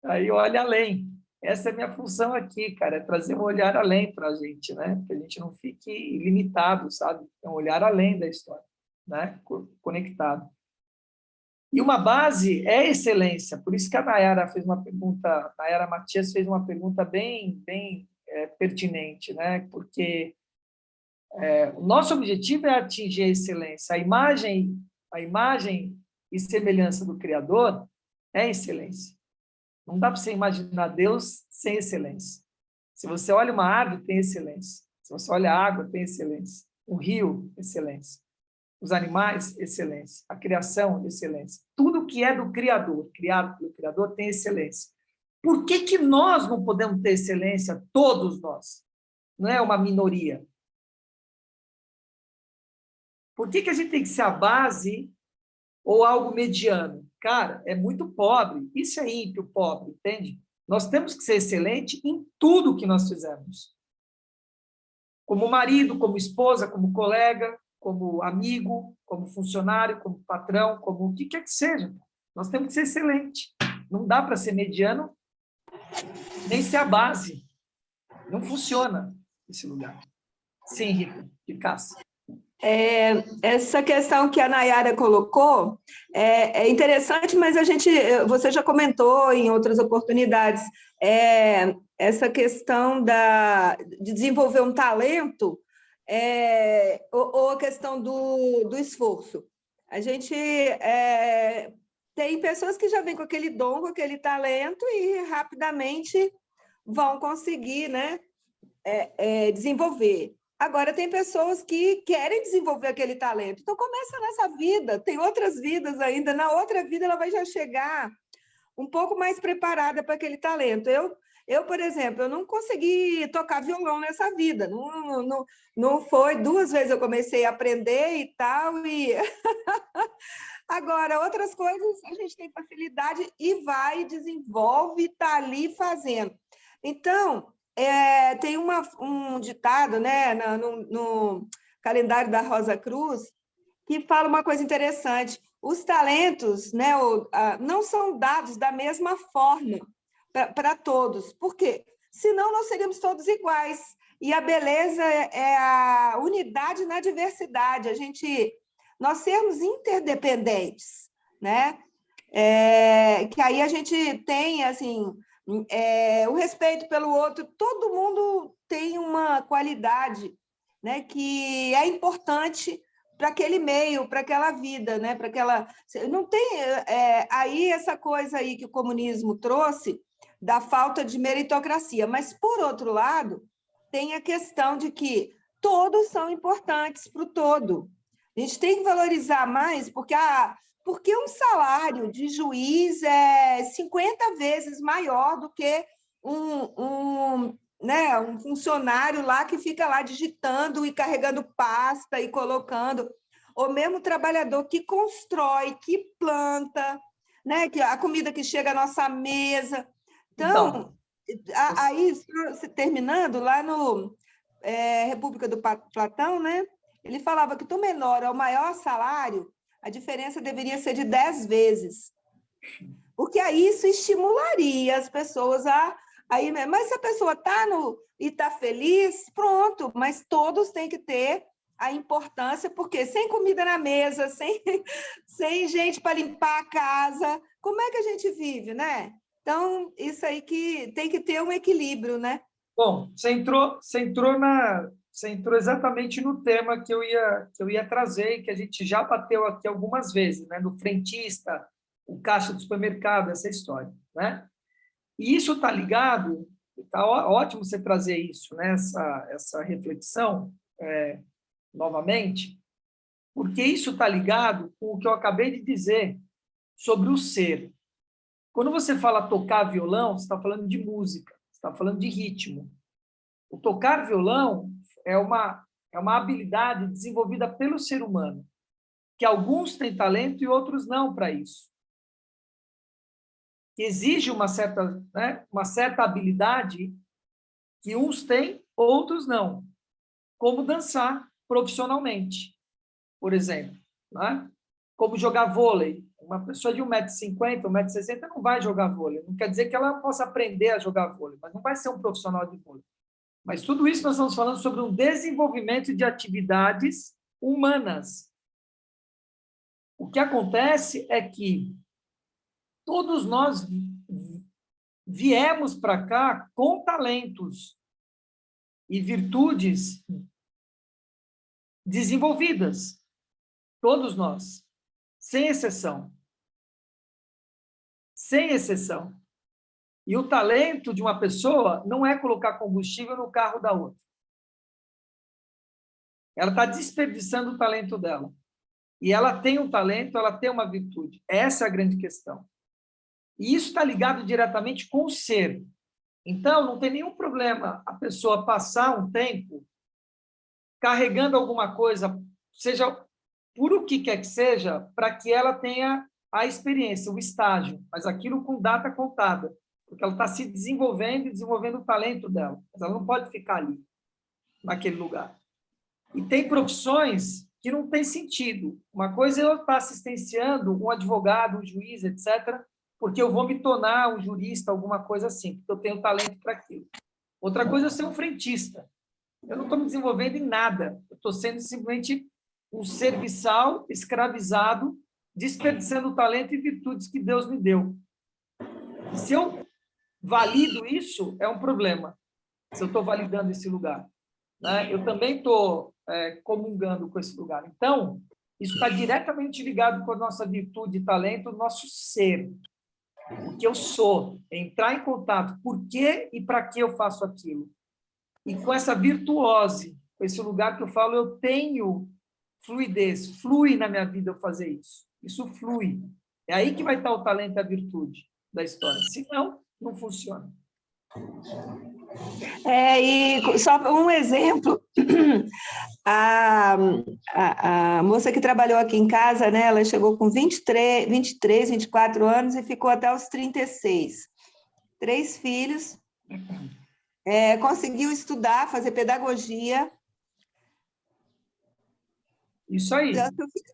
aí olha além. Essa é a minha função aqui, cara, é trazer um olhar além para a gente, né? Que a gente não fique limitado, sabe? É um olhar além da história, né? Conectado. E uma base é excelência, por isso que a Nayara fez uma pergunta, a Nayara Matias fez uma pergunta bem pertinente, né? Porque o nosso objetivo é atingir a excelência. A imagem e semelhança do Criador é excelência. Não dá para você imaginar Deus sem excelência. Se você olha uma árvore, tem excelência. Se você olha a água, tem excelência. Um rio, excelência. Os animais, excelência. A criação, excelência. Tudo que é do Criador, criado pelo Criador, tem excelência. Por que nós não podemos ter excelência? Todos nós. Não é uma minoria. Por que a gente tem que ser a base ou algo mediano? Cara, é muito pobre. Isso é ímpio, pobre, entende? Nós temos que ser excelente em tudo que nós fizemos. Como marido, como esposa, como colega, como amigo, como funcionário, como patrão, como o que quer que seja. Nós temos que ser excelente. Não dá para ser mediano, nem ser a base. Não funciona esse lugar. Sim, Rita, Picasso. Essa questão que a Nayara colocou é interessante, mas você já comentou em outras oportunidades, essa questão de desenvolver um talento ou a questão do esforço. A gente tem pessoas que já vêm com aquele dom, com aquele talento e rapidamente vão conseguir, né, desenvolver. Agora, tem pessoas que querem desenvolver aquele talento. Então, começa nessa vida, tem outras vidas ainda. Na outra vida, ela vai já chegar um pouco mais preparada para aquele talento. Eu, por exemplo, eu não consegui tocar violão nessa vida. Não foi 2 vezes eu comecei a aprender e tal. Agora, outras coisas a gente tem facilidade e vai, desenvolve, está ali fazendo. Então, tem um ditado, né, no calendário da Rosa Cruz, que fala uma coisa interessante. Os talentos, né, não são dados da mesma forma para todos. Por quê? Senão nós seríamos todos iguais. E a beleza é a unidade na diversidade, nós sermos interdependentes, né? Que aí a gente tem, assim, o respeito pelo outro, todo mundo tem uma qualidade, né, que é importante para aquele meio, para aquela vida, né, não tem aí essa coisa aí que o comunismo trouxe da falta de meritocracia, mas por outro lado tem a questão de que todos são importantes para o todo. A gente tem que valorizar mais, porque um salário de juiz é 50 vezes maior do que um né, um funcionário lá que fica lá digitando e carregando pasta e colocando, ou mesmo trabalhador que constrói, que planta, né, que a comida que chega à nossa mesa. Então, aí, terminando, lá no República do Platão, né, ele falava que do menor ao maior salário, a diferença deveria ser de 10 vezes. Porque aí isso estimularia as pessoas a ir. Mas se a pessoa está e está feliz, pronto, mas todos têm que ter a importância, porque sem comida na mesa, sem gente para limpar a casa, como é que a gente vive, né? Então, isso aí que tem que ter um equilíbrio, né? Bom, você entrou exatamente no tema que eu ia trazer e que a gente já bateu aqui algumas vezes, né? Do frentista, o caixa do supermercado, essa história, né? E isso está ligado, está ótimo você trazer isso, né? Essa reflexão novamente, porque isso está ligado com o que eu acabei de dizer sobre o ser. Quando você fala tocar violão, você está falando de música, você está falando de ritmo. O tocar violão é uma habilidade desenvolvida pelo ser humano, que alguns têm talento e outros não para isso. Exige uma certa habilidade que uns têm, outros não. Como dançar profissionalmente, por exemplo. Né? Como jogar vôlei. Uma pessoa de 1,50 m, 1,60 m não vai jogar vôlei. Não quer dizer que ela possa aprender a jogar vôlei, mas não vai ser um profissional de vôlei. Mas tudo isso nós estamos falando sobre um desenvolvimento de atividades humanas. O que acontece é que todos nós viemos para cá com talentos e virtudes desenvolvidas. Todos nós. Sem exceção. Sem exceção. E o talento de uma pessoa não é colocar combustível no carro da outra. Ela está desperdiçando o talento dela. E ela tem um talento, ela tem uma virtude. Essa é a grande questão. E isso está ligado diretamente com o ser. Então, não tem nenhum problema a pessoa passar um tempo carregando alguma coisa, seja por o que quer que seja, para que ela tenha a experiência, o estágio, mas aquilo com data contada, porque ela está se desenvolvendo e desenvolvendo o talento dela. Mas ela não pode ficar ali, naquele lugar. E tem profissões que não tem sentido. Uma coisa é eu estar assistenciando um advogado, um juiz, etc., porque eu vou me tornar um jurista, alguma coisa assim, porque eu tenho talento para aquilo. Outra coisa é ser um frentista. Eu não estou me desenvolvendo em nada. Eu estou sendo simplesmente um serviçal escravizado, desperdiçando o talento e virtudes que Deus me deu. Se eu valido isso, é um problema. Se eu estou validando esse lugar. Né? Eu também estou comungando com esse lugar. Então, isso está diretamente ligado com a nossa virtude e talento, o nosso ser. O que eu sou, entrar em contato, por que e para que eu faço aquilo. E com essa virtuose, com esse lugar que eu falo, eu tenho fluidez, flui na minha vida eu fazer isso. Isso flui. É aí que vai estar o talento e a virtude da história. Senão, não funciona. E só um exemplo, a moça que trabalhou aqui em casa, né, ela chegou com 23, 24 anos e ficou até os 36. 3 filhos, conseguiu estudar, fazer pedagogia. Isso aí.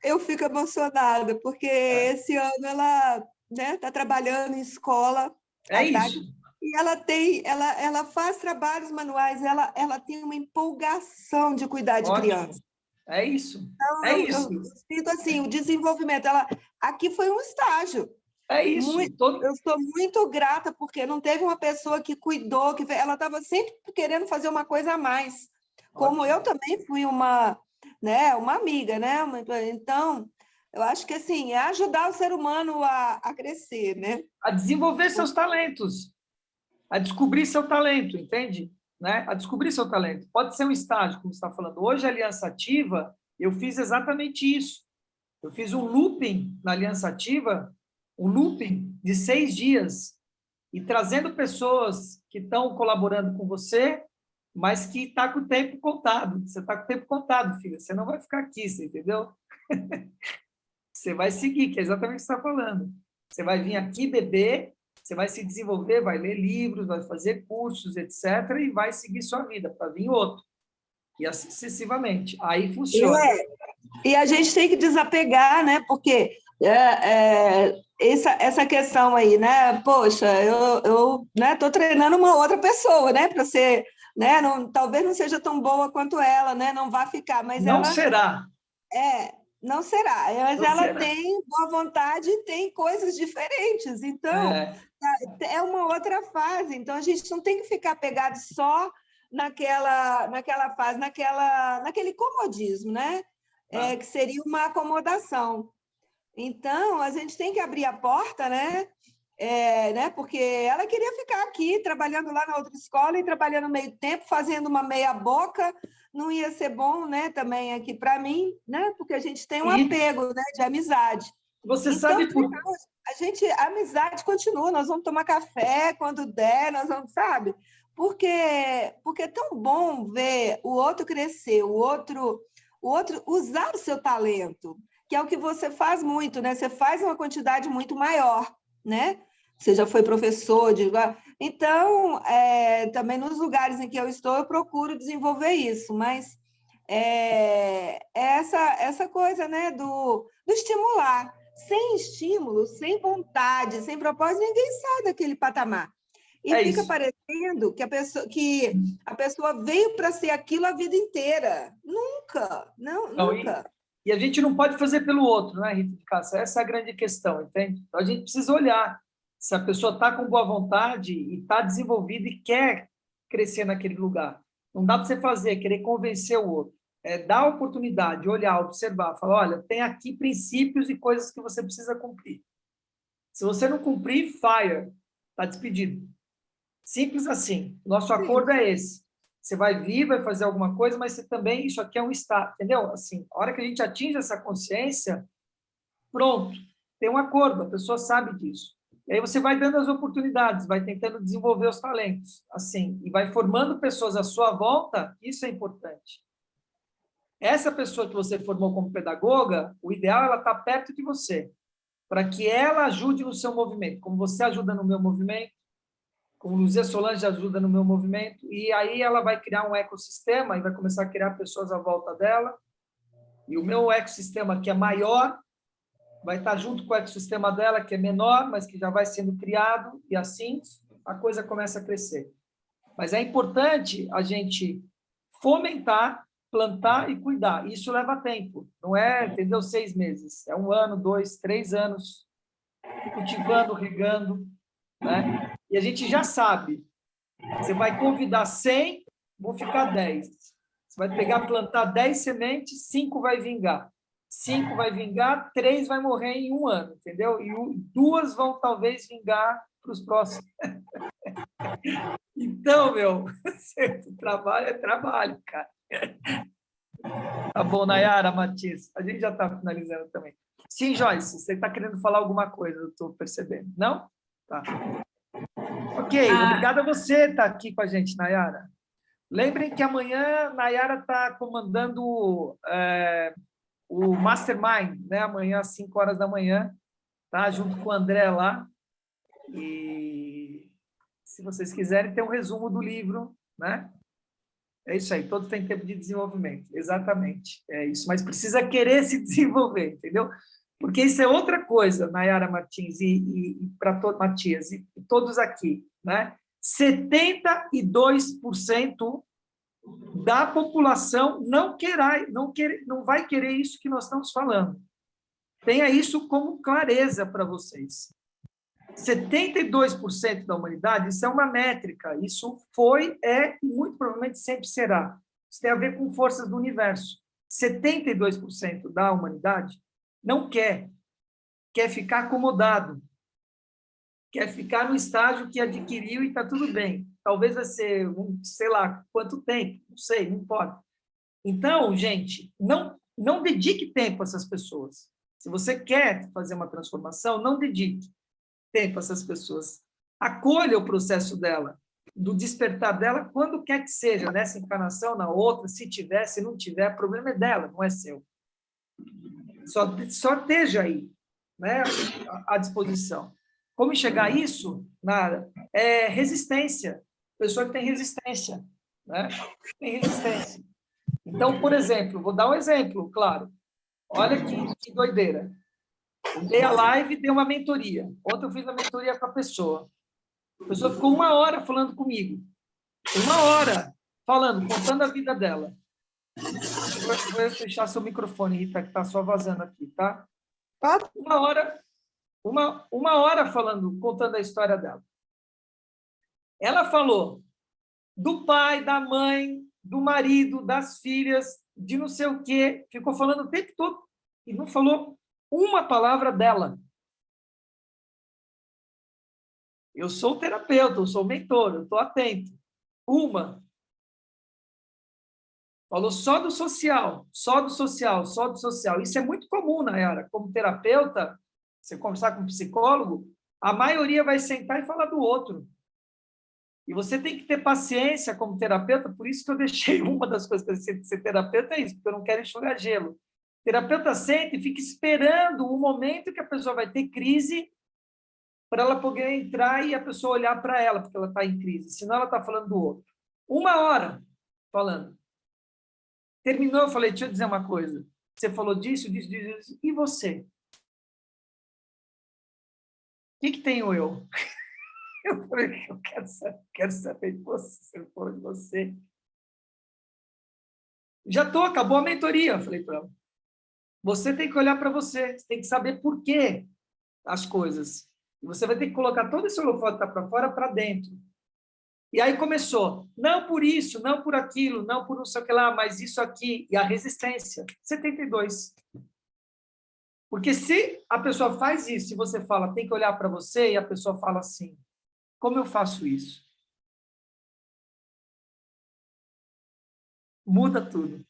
Eu fico emocionada, porque esse ano ela está trabalhando em escola. É isso. E ela faz trabalhos manuais, ela tem uma empolgação de cuidar de criança. É isso. Então, eu sinto assim, o desenvolvimento. Aqui foi um estágio. É isso. Eu sou muito grata, porque não teve uma pessoa que cuidou, ela estava sempre querendo fazer uma coisa a mais. Como eu também fui uma amiga, né? Então, eu acho que assim, é ajudar o ser humano a crescer, né? A desenvolver seus talentos. A descobrir seu talento, entende? Né? A descobrir seu talento. Pode ser um estágio, como você está falando. Hoje, a Aliança Ativa, eu fiz exatamente isso. Eu fiz um looping na Aliança Ativa, um looping de 6 dias. e trazendo pessoas que estão colaborando com você, mas que está com o tempo contado. Você está com o tempo contado, filha. Você não vai ficar aqui, você entendeu? Você vai seguir, que é exatamente o que você está falando. Você vai vir aqui beber, você vai se desenvolver, vai ler livros, vai fazer cursos, etc., e vai seguir sua vida, para vir outro. E assim sucessivamente. Aí funciona. E a gente tem que desapegar, né? Porque essa questão aí, né? Poxa, eu estou treinando uma outra pessoa, né? Para ser, né? Não, talvez não seja tão boa quanto ela, né? Não vai ficar, mas não ela será. Não será, mas Não ela será. tem boa vontade e tem coisas diferentes. Então, é uma outra fase. Então, a gente não tem que ficar pegado só naquela fase, naquele comodismo, né? Que seria uma acomodação. Então, a gente tem que abrir a porta, né? Porque ela queria ficar aqui, trabalhando lá na outra escola e trabalhando meio tempo, fazendo uma meia boca, não ia ser bom, né? Também aqui para mim, né? Porque a gente tem um apego, né? De amizade. Você então, sabe por... a amizade continua, nós vamos tomar café quando der, nós vamos, sabe? Porque é tão bom ver o outro crescer, o outro usar o seu talento, que é o que você faz muito, né? Você faz uma quantidade muito maior, né? Você já foi professor, então, também nos lugares em que eu estou, eu procuro desenvolver isso, mas essa coisa, né, do estimular. Sem estímulo, sem vontade, sem propósito, ninguém sai daquele patamar. E fica isso. parecendo que a pessoa veio para ser aquilo a vida inteira. Nunca, nunca. E a gente não pode fazer pelo outro, né, Rita de Cássia? Essa é a grande questão, entende? Então, a gente precisa olhar se a pessoa está com boa vontade e está desenvolvida e quer crescer naquele lugar. Não dá para você fazer, querer convencer o outro. Dar a oportunidade, olhar, observar, falar, olha, tem aqui princípios e coisas que você precisa cumprir. Se você não cumprir, fire, está despedido. Simples assim. Nosso acordo é esse. Você vai vir, vai fazer alguma coisa, mas você também, isso aqui é um estado, entendeu? Assim, a hora que a gente atinge essa consciência, pronto, tem um acordo, a pessoa sabe disso. E aí você vai dando as oportunidades, vai tentando desenvolver os talentos, assim, e vai formando pessoas à sua volta, isso é importante. Essa pessoa que você formou como pedagoga, o ideal é ela estar perto de você, para que ela ajude no seu movimento, como você ajuda no meu movimento, como Luzia Solange ajuda no meu movimento, e aí ela vai criar um ecossistema e vai começar a criar pessoas à volta dela, e o meu ecossistema, que é maior, vai estar junto com o ecossistema dela, que é menor, mas que já vai sendo criado, e assim a coisa começa a crescer. Mas é importante a gente fomentar, plantar e cuidar. Isso leva tempo, não é, entendeu? 6 meses. É 1 ano, 2, 3 anos, cultivando, regando, né? E a gente já sabe. Você vai convidar 100, vão ficar 10. Você vai pegar, plantar 10 sementes, 5 vai vingar. 5 vai vingar, 3 vai morrer em 1 ano, entendeu? E 2 vão talvez vingar para os próximos. Então, trabalho é trabalho, cara. Tá bom, Nayara, Matias, a gente já está finalizando também. Sim, Joyce, você está querendo falar alguma coisa, eu estou percebendo. Não? Tá. Ok, obrigado a você estar aqui com a gente, Nayara. Lembrem que amanhã Nayara está comandando o Mastermind, né? Amanhã às 5 horas da manhã, tá? Junto com o André lá. E se vocês quiserem, tem um resumo do livro, né? É isso aí, todos têm tempo de desenvolvimento, exatamente, é isso, mas precisa querer se desenvolver, entendeu? Porque isso é outra coisa, Nayara Martins Matias, e todos aqui, né? 72% da população não vai querer isso que nós estamos falando. Tenha isso como clareza para vocês. 72% da humanidade, isso é uma métrica, isso foi, é e muito provavelmente sempre será. Isso tem a ver com forças do universo. 72% da humanidade não quer ficar acomodado, quer ficar no estágio que adquiriu e está tudo bem. Talvez vai ser, sei lá, quanto tempo, não sei, não importa. Então, gente, não dedique tempo a essas pessoas. Se você quer fazer uma transformação, não dedique tempo a essas pessoas. Acolha o processo dela, do despertar dela, quando quer que seja, nessa encarnação, na outra, se tiver, se não tiver, o problema é dela, não é seu. Só esteja aí, né, à disposição. Como enxergar isso? Nada. É resistência. Pessoa que tem resistência, né? Tem resistência. Então, por exemplo, vou dar um exemplo, claro. Olha que doideira. Eu dei a live e dei uma mentoria. Ontem eu fiz a mentoria com a pessoa. A pessoa ficou 1 hora falando comigo. 1 hora falando, contando a vida dela. Vou fechar seu microfone, Rita, que está só vazando aqui, tá? 1 hora falando, contando a história dela. Ela falou do pai, da mãe, do marido, das filhas, de não sei o quê. Ficou falando o tempo todo e não falou uma palavra dela. Eu sou terapeuta, eu sou mentor, eu estou atento. Uma. Falou só do social, só do social, só do social. Isso é muito comum, Nayara. Como terapeuta, você conversar com um psicólogo, a maioria vai sentar e falar do outro. E você tem que ter paciência como terapeuta, por isso que eu deixei uma das coisas para ser terapeuta é isso, porque eu não quero enxugar gelo. O terapeuta senta e fica esperando o momento que a pessoa vai ter crise para ela poder entrar e a pessoa olhar para ela, porque ela está em crise, senão ela está falando do outro. 1 hora falando. Terminou, eu falei, deixa eu dizer uma coisa. Você falou disso, disso, disso, disso. E você? O que tenho eu? Eu falei, eu quero saber de você, se for de você. Acabou a mentoria, eu falei para ela. Você tem que olhar para você, tem que saber por que as coisas. E você vai ter que colocar todo esse holofote para fora, para dentro. E aí começou, não por isso, não por aquilo, não por não sei o que lá, mas isso aqui, e a resistência, 72. Porque se a pessoa faz isso, e você fala, tem que olhar para você, e a pessoa fala assim, como eu faço isso? Muda tudo.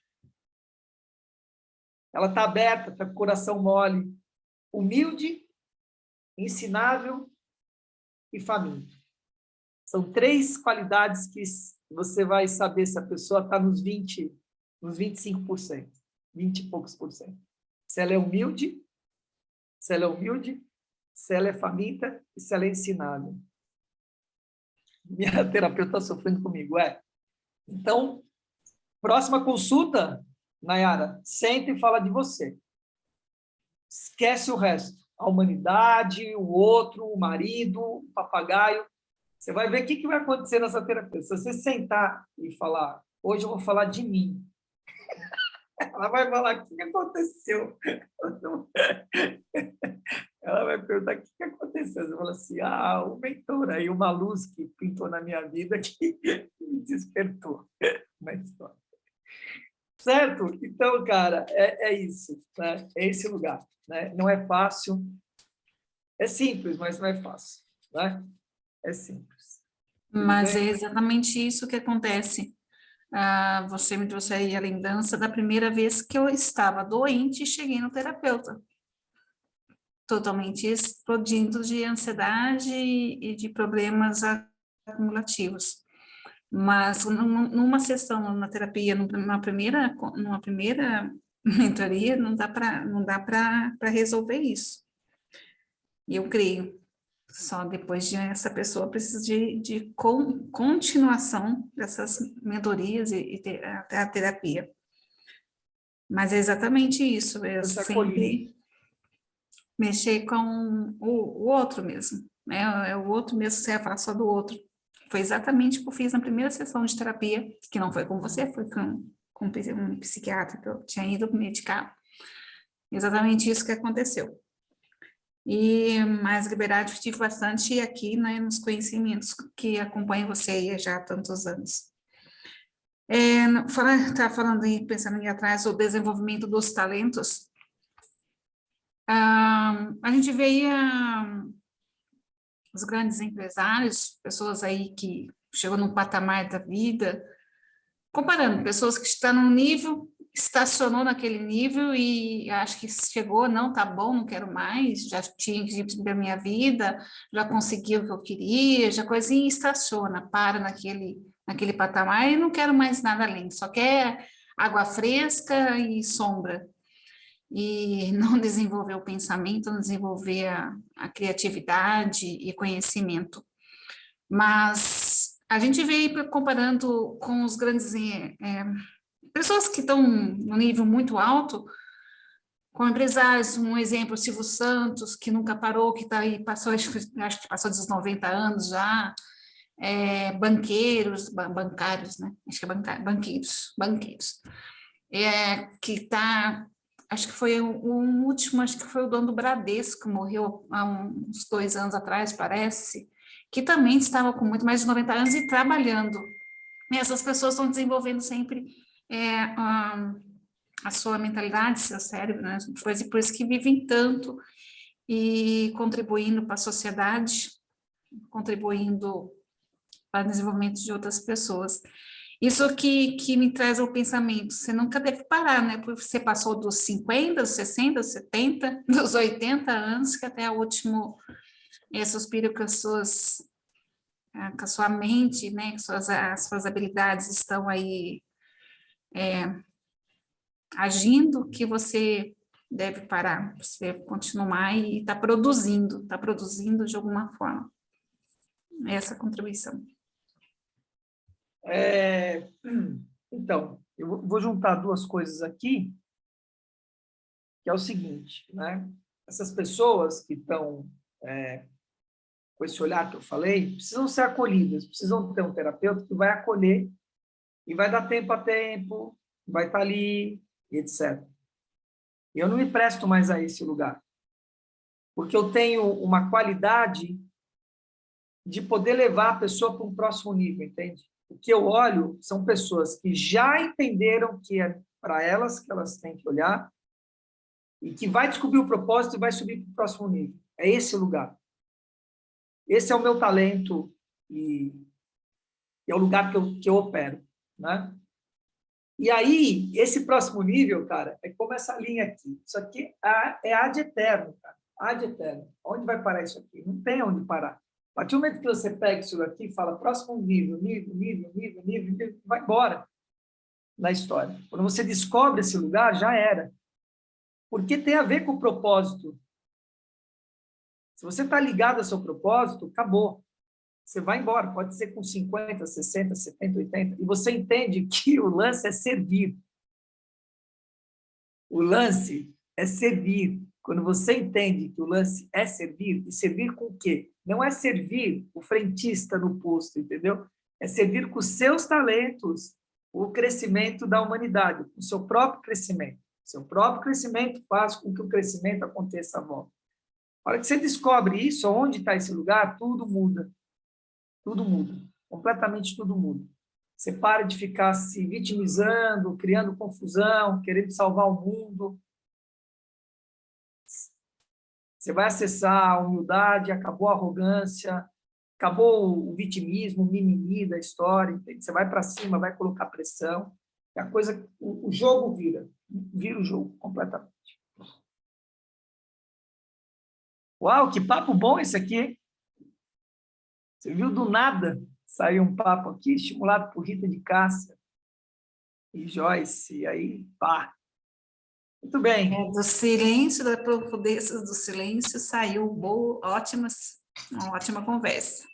Ela está aberta, está com o coração mole, humilde, ensinável e faminto. São 3 qualidades que você vai saber se a pessoa está nos 25%, 20 e poucos por cento. Se ela é humilde, se ela é faminta e se ela é ensinável. Minha terapeuta está sofrendo comigo, Então, próxima consulta, Nayara, senta e fala de você. Esquece o resto. A humanidade, o outro, o marido, o papagaio. Você vai ver o que vai acontecer nessa terapia. Se você sentar e falar, hoje eu vou falar de mim. Ela vai falar, o que aconteceu? Ela vai perguntar, o que aconteceu? Você fala assim, o mentor aí, uma luz que pintou na minha vida que me despertou na história. Certo? Então, cara, é isso, né? É esse lugar, né? Não é fácil, é simples, mas não é fácil, né? É simples. Mas é exatamente isso que acontece. Você me trouxe aí a lembrança da primeira vez que eu estava doente e cheguei no terapeuta. Totalmente explodindo de ansiedade e de problemas acumulativos. Mas numa sessão na terapia, numa primeira mentoria, não dá para resolver isso. E eu creio. Só depois de essa pessoa precisa de continuação dessas mentorias e até a terapia. Mas é exatamente isso, é sempre mexer com o outro mesmo, né? É o outro mesmo, você vai falar só do outro. Foi exatamente o que eu fiz na primeira sessão de terapia, que não foi com você, foi com um psiquiatra que eu tinha ido medicar. Exatamente isso que aconteceu. E mais liberdade eu tive bastante aqui, né, nos conhecimentos que acompanham você já há tantos anos. Tá falando aí, pensando aí atrás, o desenvolvimento dos talentos. A gente vê aí os grandes empresários, pessoas aí que chegam num patamar da vida, comparando pessoas que estão num nível estacionou naquele nível e acho que chegou, não, tá bom, não quero mais, já tinha que viver a minha vida, já consegui o que eu queria, já coisinha estaciona, para naquele patamar e não quero mais nada além, só quer água fresca e sombra. E não desenvolver o pensamento, não desenvolver a criatividade e conhecimento. Mas a gente vê aí comparando com os grandes pessoas que estão no nível muito alto, com empresários, um exemplo, Silvio Santos, que nunca parou, que está aí, acho que passou dos 90 anos já, bancários, né? Acho que é banqueiros, que está, acho que foi o último, acho que foi o dono do Bradesco, morreu há uns 2 anos atrás, parece, que também estava com muito mais de 90 anos e trabalhando. E essas pessoas estão desenvolvendo sempre a sua mentalidade, seu cérebro, né? Por isso que vivem tanto e contribuindo para a sociedade, contribuindo para o desenvolvimento de outras pessoas. Isso que me traz ao pensamento, você nunca deve parar, né? Porque você passou dos 50, dos 60, dos 70, dos 80 anos, que até o último suspiro com a sua mente, né? As suas habilidades estão aí agindo, que você deve parar, você continuar e está produzindo de alguma forma. Essa contribuição. Então, eu vou juntar 2 coisas aqui, que é o seguinte, né? Essas pessoas que estão com esse olhar que eu falei, precisam ser acolhidas, precisam ter um terapeuta que vai acolher e vai dar tempo a tempo, vai estar ali, etc. Eu não me presto mais a esse lugar, porque eu tenho uma qualidade de poder levar a pessoa para um próximo nível, entende? O que eu olho são pessoas que já entenderam que é para elas que elas têm que olhar e que vai descobrir o propósito e vai subir para o próximo nível. É esse lugar. Esse é o meu talento e é o lugar que eu opero, né? E aí, esse próximo nível, cara, é como essa linha aqui. Isso aqui é ad eterno, cara. Ad eterno. Onde vai parar isso aqui? Não tem onde parar. A partir do momento que você pega isso aqui e fala próximo nível, vai embora na história. Quando você descobre esse lugar, já era. Porque tem a ver com o propósito. Se você está ligado ao seu propósito, acabou. Você vai embora, pode ser com 50, 60, 70, 80, e você entende que o lance é servir. O lance é servir. Quando você entende que o lance é servir, e servir com o quê? Não é servir o frentista no posto, entendeu? É servir com os seus talentos o crescimento da humanidade, o seu próprio crescimento. O seu próprio crescimento faz com que o crescimento aconteça à volta. A hora que você descobre isso, onde está esse lugar, tudo muda. Tudo muda. Completamente tudo muda. Você para de ficar se vitimizando, criando confusão, querendo salvar o mundo. Você vai acessar a humildade, acabou a arrogância, acabou o vitimismo, o mimimi da história. Entende? Você vai para cima, vai colocar pressão. E a coisa, o jogo vira o jogo completamente. Uau, que papo bom esse aqui, hein? Você viu do nada saiu um papo aqui, estimulado por Rita de Cássia e Joyce, e aí, pá. Muito bem. Do silêncio, da profundeza do silêncio, saiu uma ótima conversa.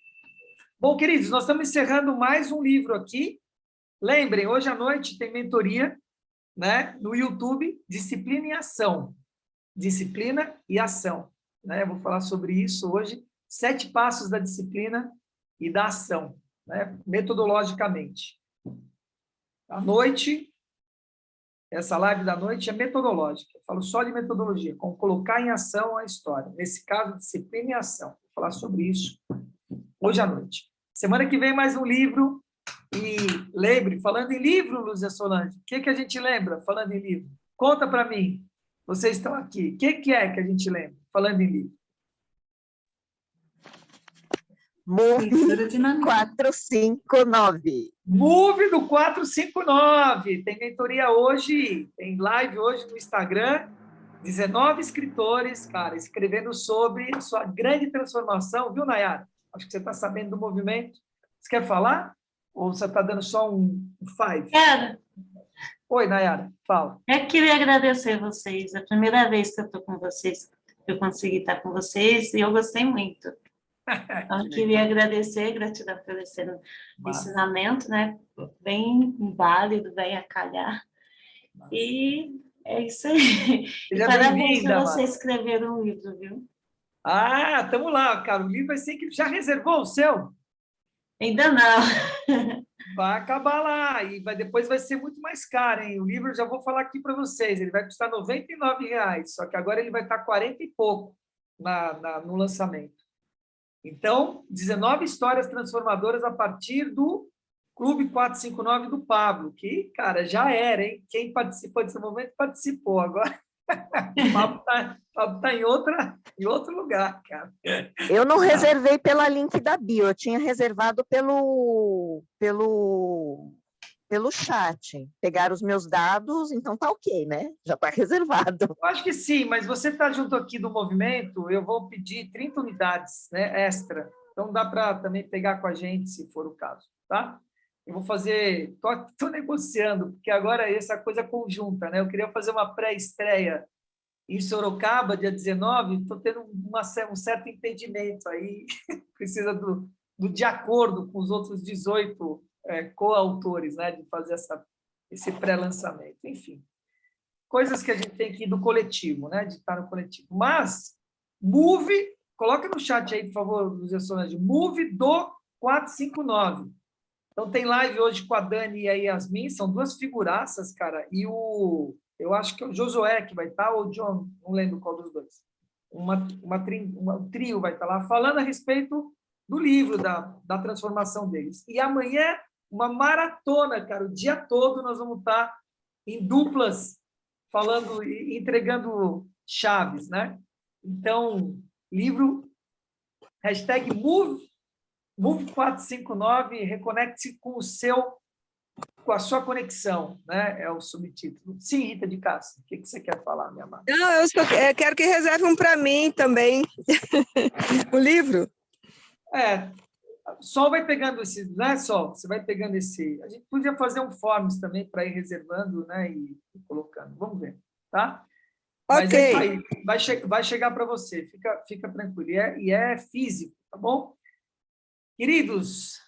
Bom, queridos, nós estamos encerrando mais um livro aqui. Lembrem, hoje à noite tem mentoria, né, no YouTube, Disciplina e Ação. Disciplina e Ação. Né? Eu vou falar sobre isso hoje. 7 passos da disciplina e da ação, né? Metodologicamente. À noite, essa live da noite é metodológica. Eu falo só de metodologia, como colocar em ação a história. Nesse caso, disciplina e ação. Vou falar sobre isso hoje à noite. Semana que vem, mais um livro. E lembre, falando em livro, Lúcia Solange, o que a gente lembra falando em livro? Conta para mim. Vocês estão aqui. O que é que a gente lembra falando em livro? Move Leitura dinâmica. 459. Move do 459. Tem mentoria hoje, tem live hoje no Instagram. 19 escritores, cara, escrevendo sobre a sua grande transformação, viu, Nayara? Acho que você está sabendo do movimento. Você quer falar? Ou você está dando só um five? Quero. Oi, Nayara, fala. Eu queria agradecer vocês. É a primeira vez que eu estou com vocês, que eu consegui estar com vocês, e eu gostei muito. Então, eu queria agradecer, gratidão por esse ensinamento, né? Bem válido, bem a calhar. E é isso aí. E Seja parabéns bem-vinda, por você Márcia. escrever um livro, viu? Ah, estamos lá, cara. O livro vai ser que já reservou o seu? Ainda não. Vai acabar lá e depois vai ser muito mais caro, hein? O livro, eu já vou falar aqui para vocês, ele vai custar R$ 99,00, só que agora ele vai estar 40 e pouco no lançamento. Então, 19 histórias transformadoras a partir do Clube 459 do Pablo, que, cara, já era, hein? Quem participou desse momento participou. Agora, o Pablo está em outro lugar, cara. Eu não reservei pela link da bio, eu tinha reservado pelo chat. Pegaram os meus dados, então tá ok, né? Já está reservado. Eu acho que sim, mas você está junto aqui do movimento, eu vou pedir 30 unidades, né, extra. Então dá para também pegar com a gente, se for o caso, tá? Eu vou fazer, estou negociando, porque agora essa coisa conjunta, né? Eu queria fazer uma pré-estreia em Sorocaba, dia 19, estou tendo um certo impedimento aí, precisa de acordo com os outros 18 coautores, né, de fazer esse pré-lançamento. Enfim, coisas que a gente tem que ir do coletivo, né, de estar no coletivo. Mas, Move, coloca no chat aí, por favor, Luzia Solange, Move do 459. Então, tem live hoje com a Dani e a Yasmin, são duas figuraças, cara, e eu acho que é o Josué que vai estar, ou o John, não lembro qual dos dois. Um trio vai estar lá, falando a respeito do livro, da transformação deles. E amanhã, uma maratona, cara, o dia todo nós vamos estar em duplas, falando e entregando chaves, né? Então, livro, hashtag Move459, reconecte-se com a sua conexão, né? É o subtítulo. Sim, Rita de Cássia, o que você quer falar, minha amada? Não, eu quero que reserve um para mim também, o livro. Sol vai pegando esse, né, Sol? Você vai pegando esse. A gente podia fazer um forms também para ir reservando, né, e colocando. Vamos ver, tá? Mas Ok. é isso aí. Vai chegar para você. Fica tranquilo. E é físico, tá bom? Queridos,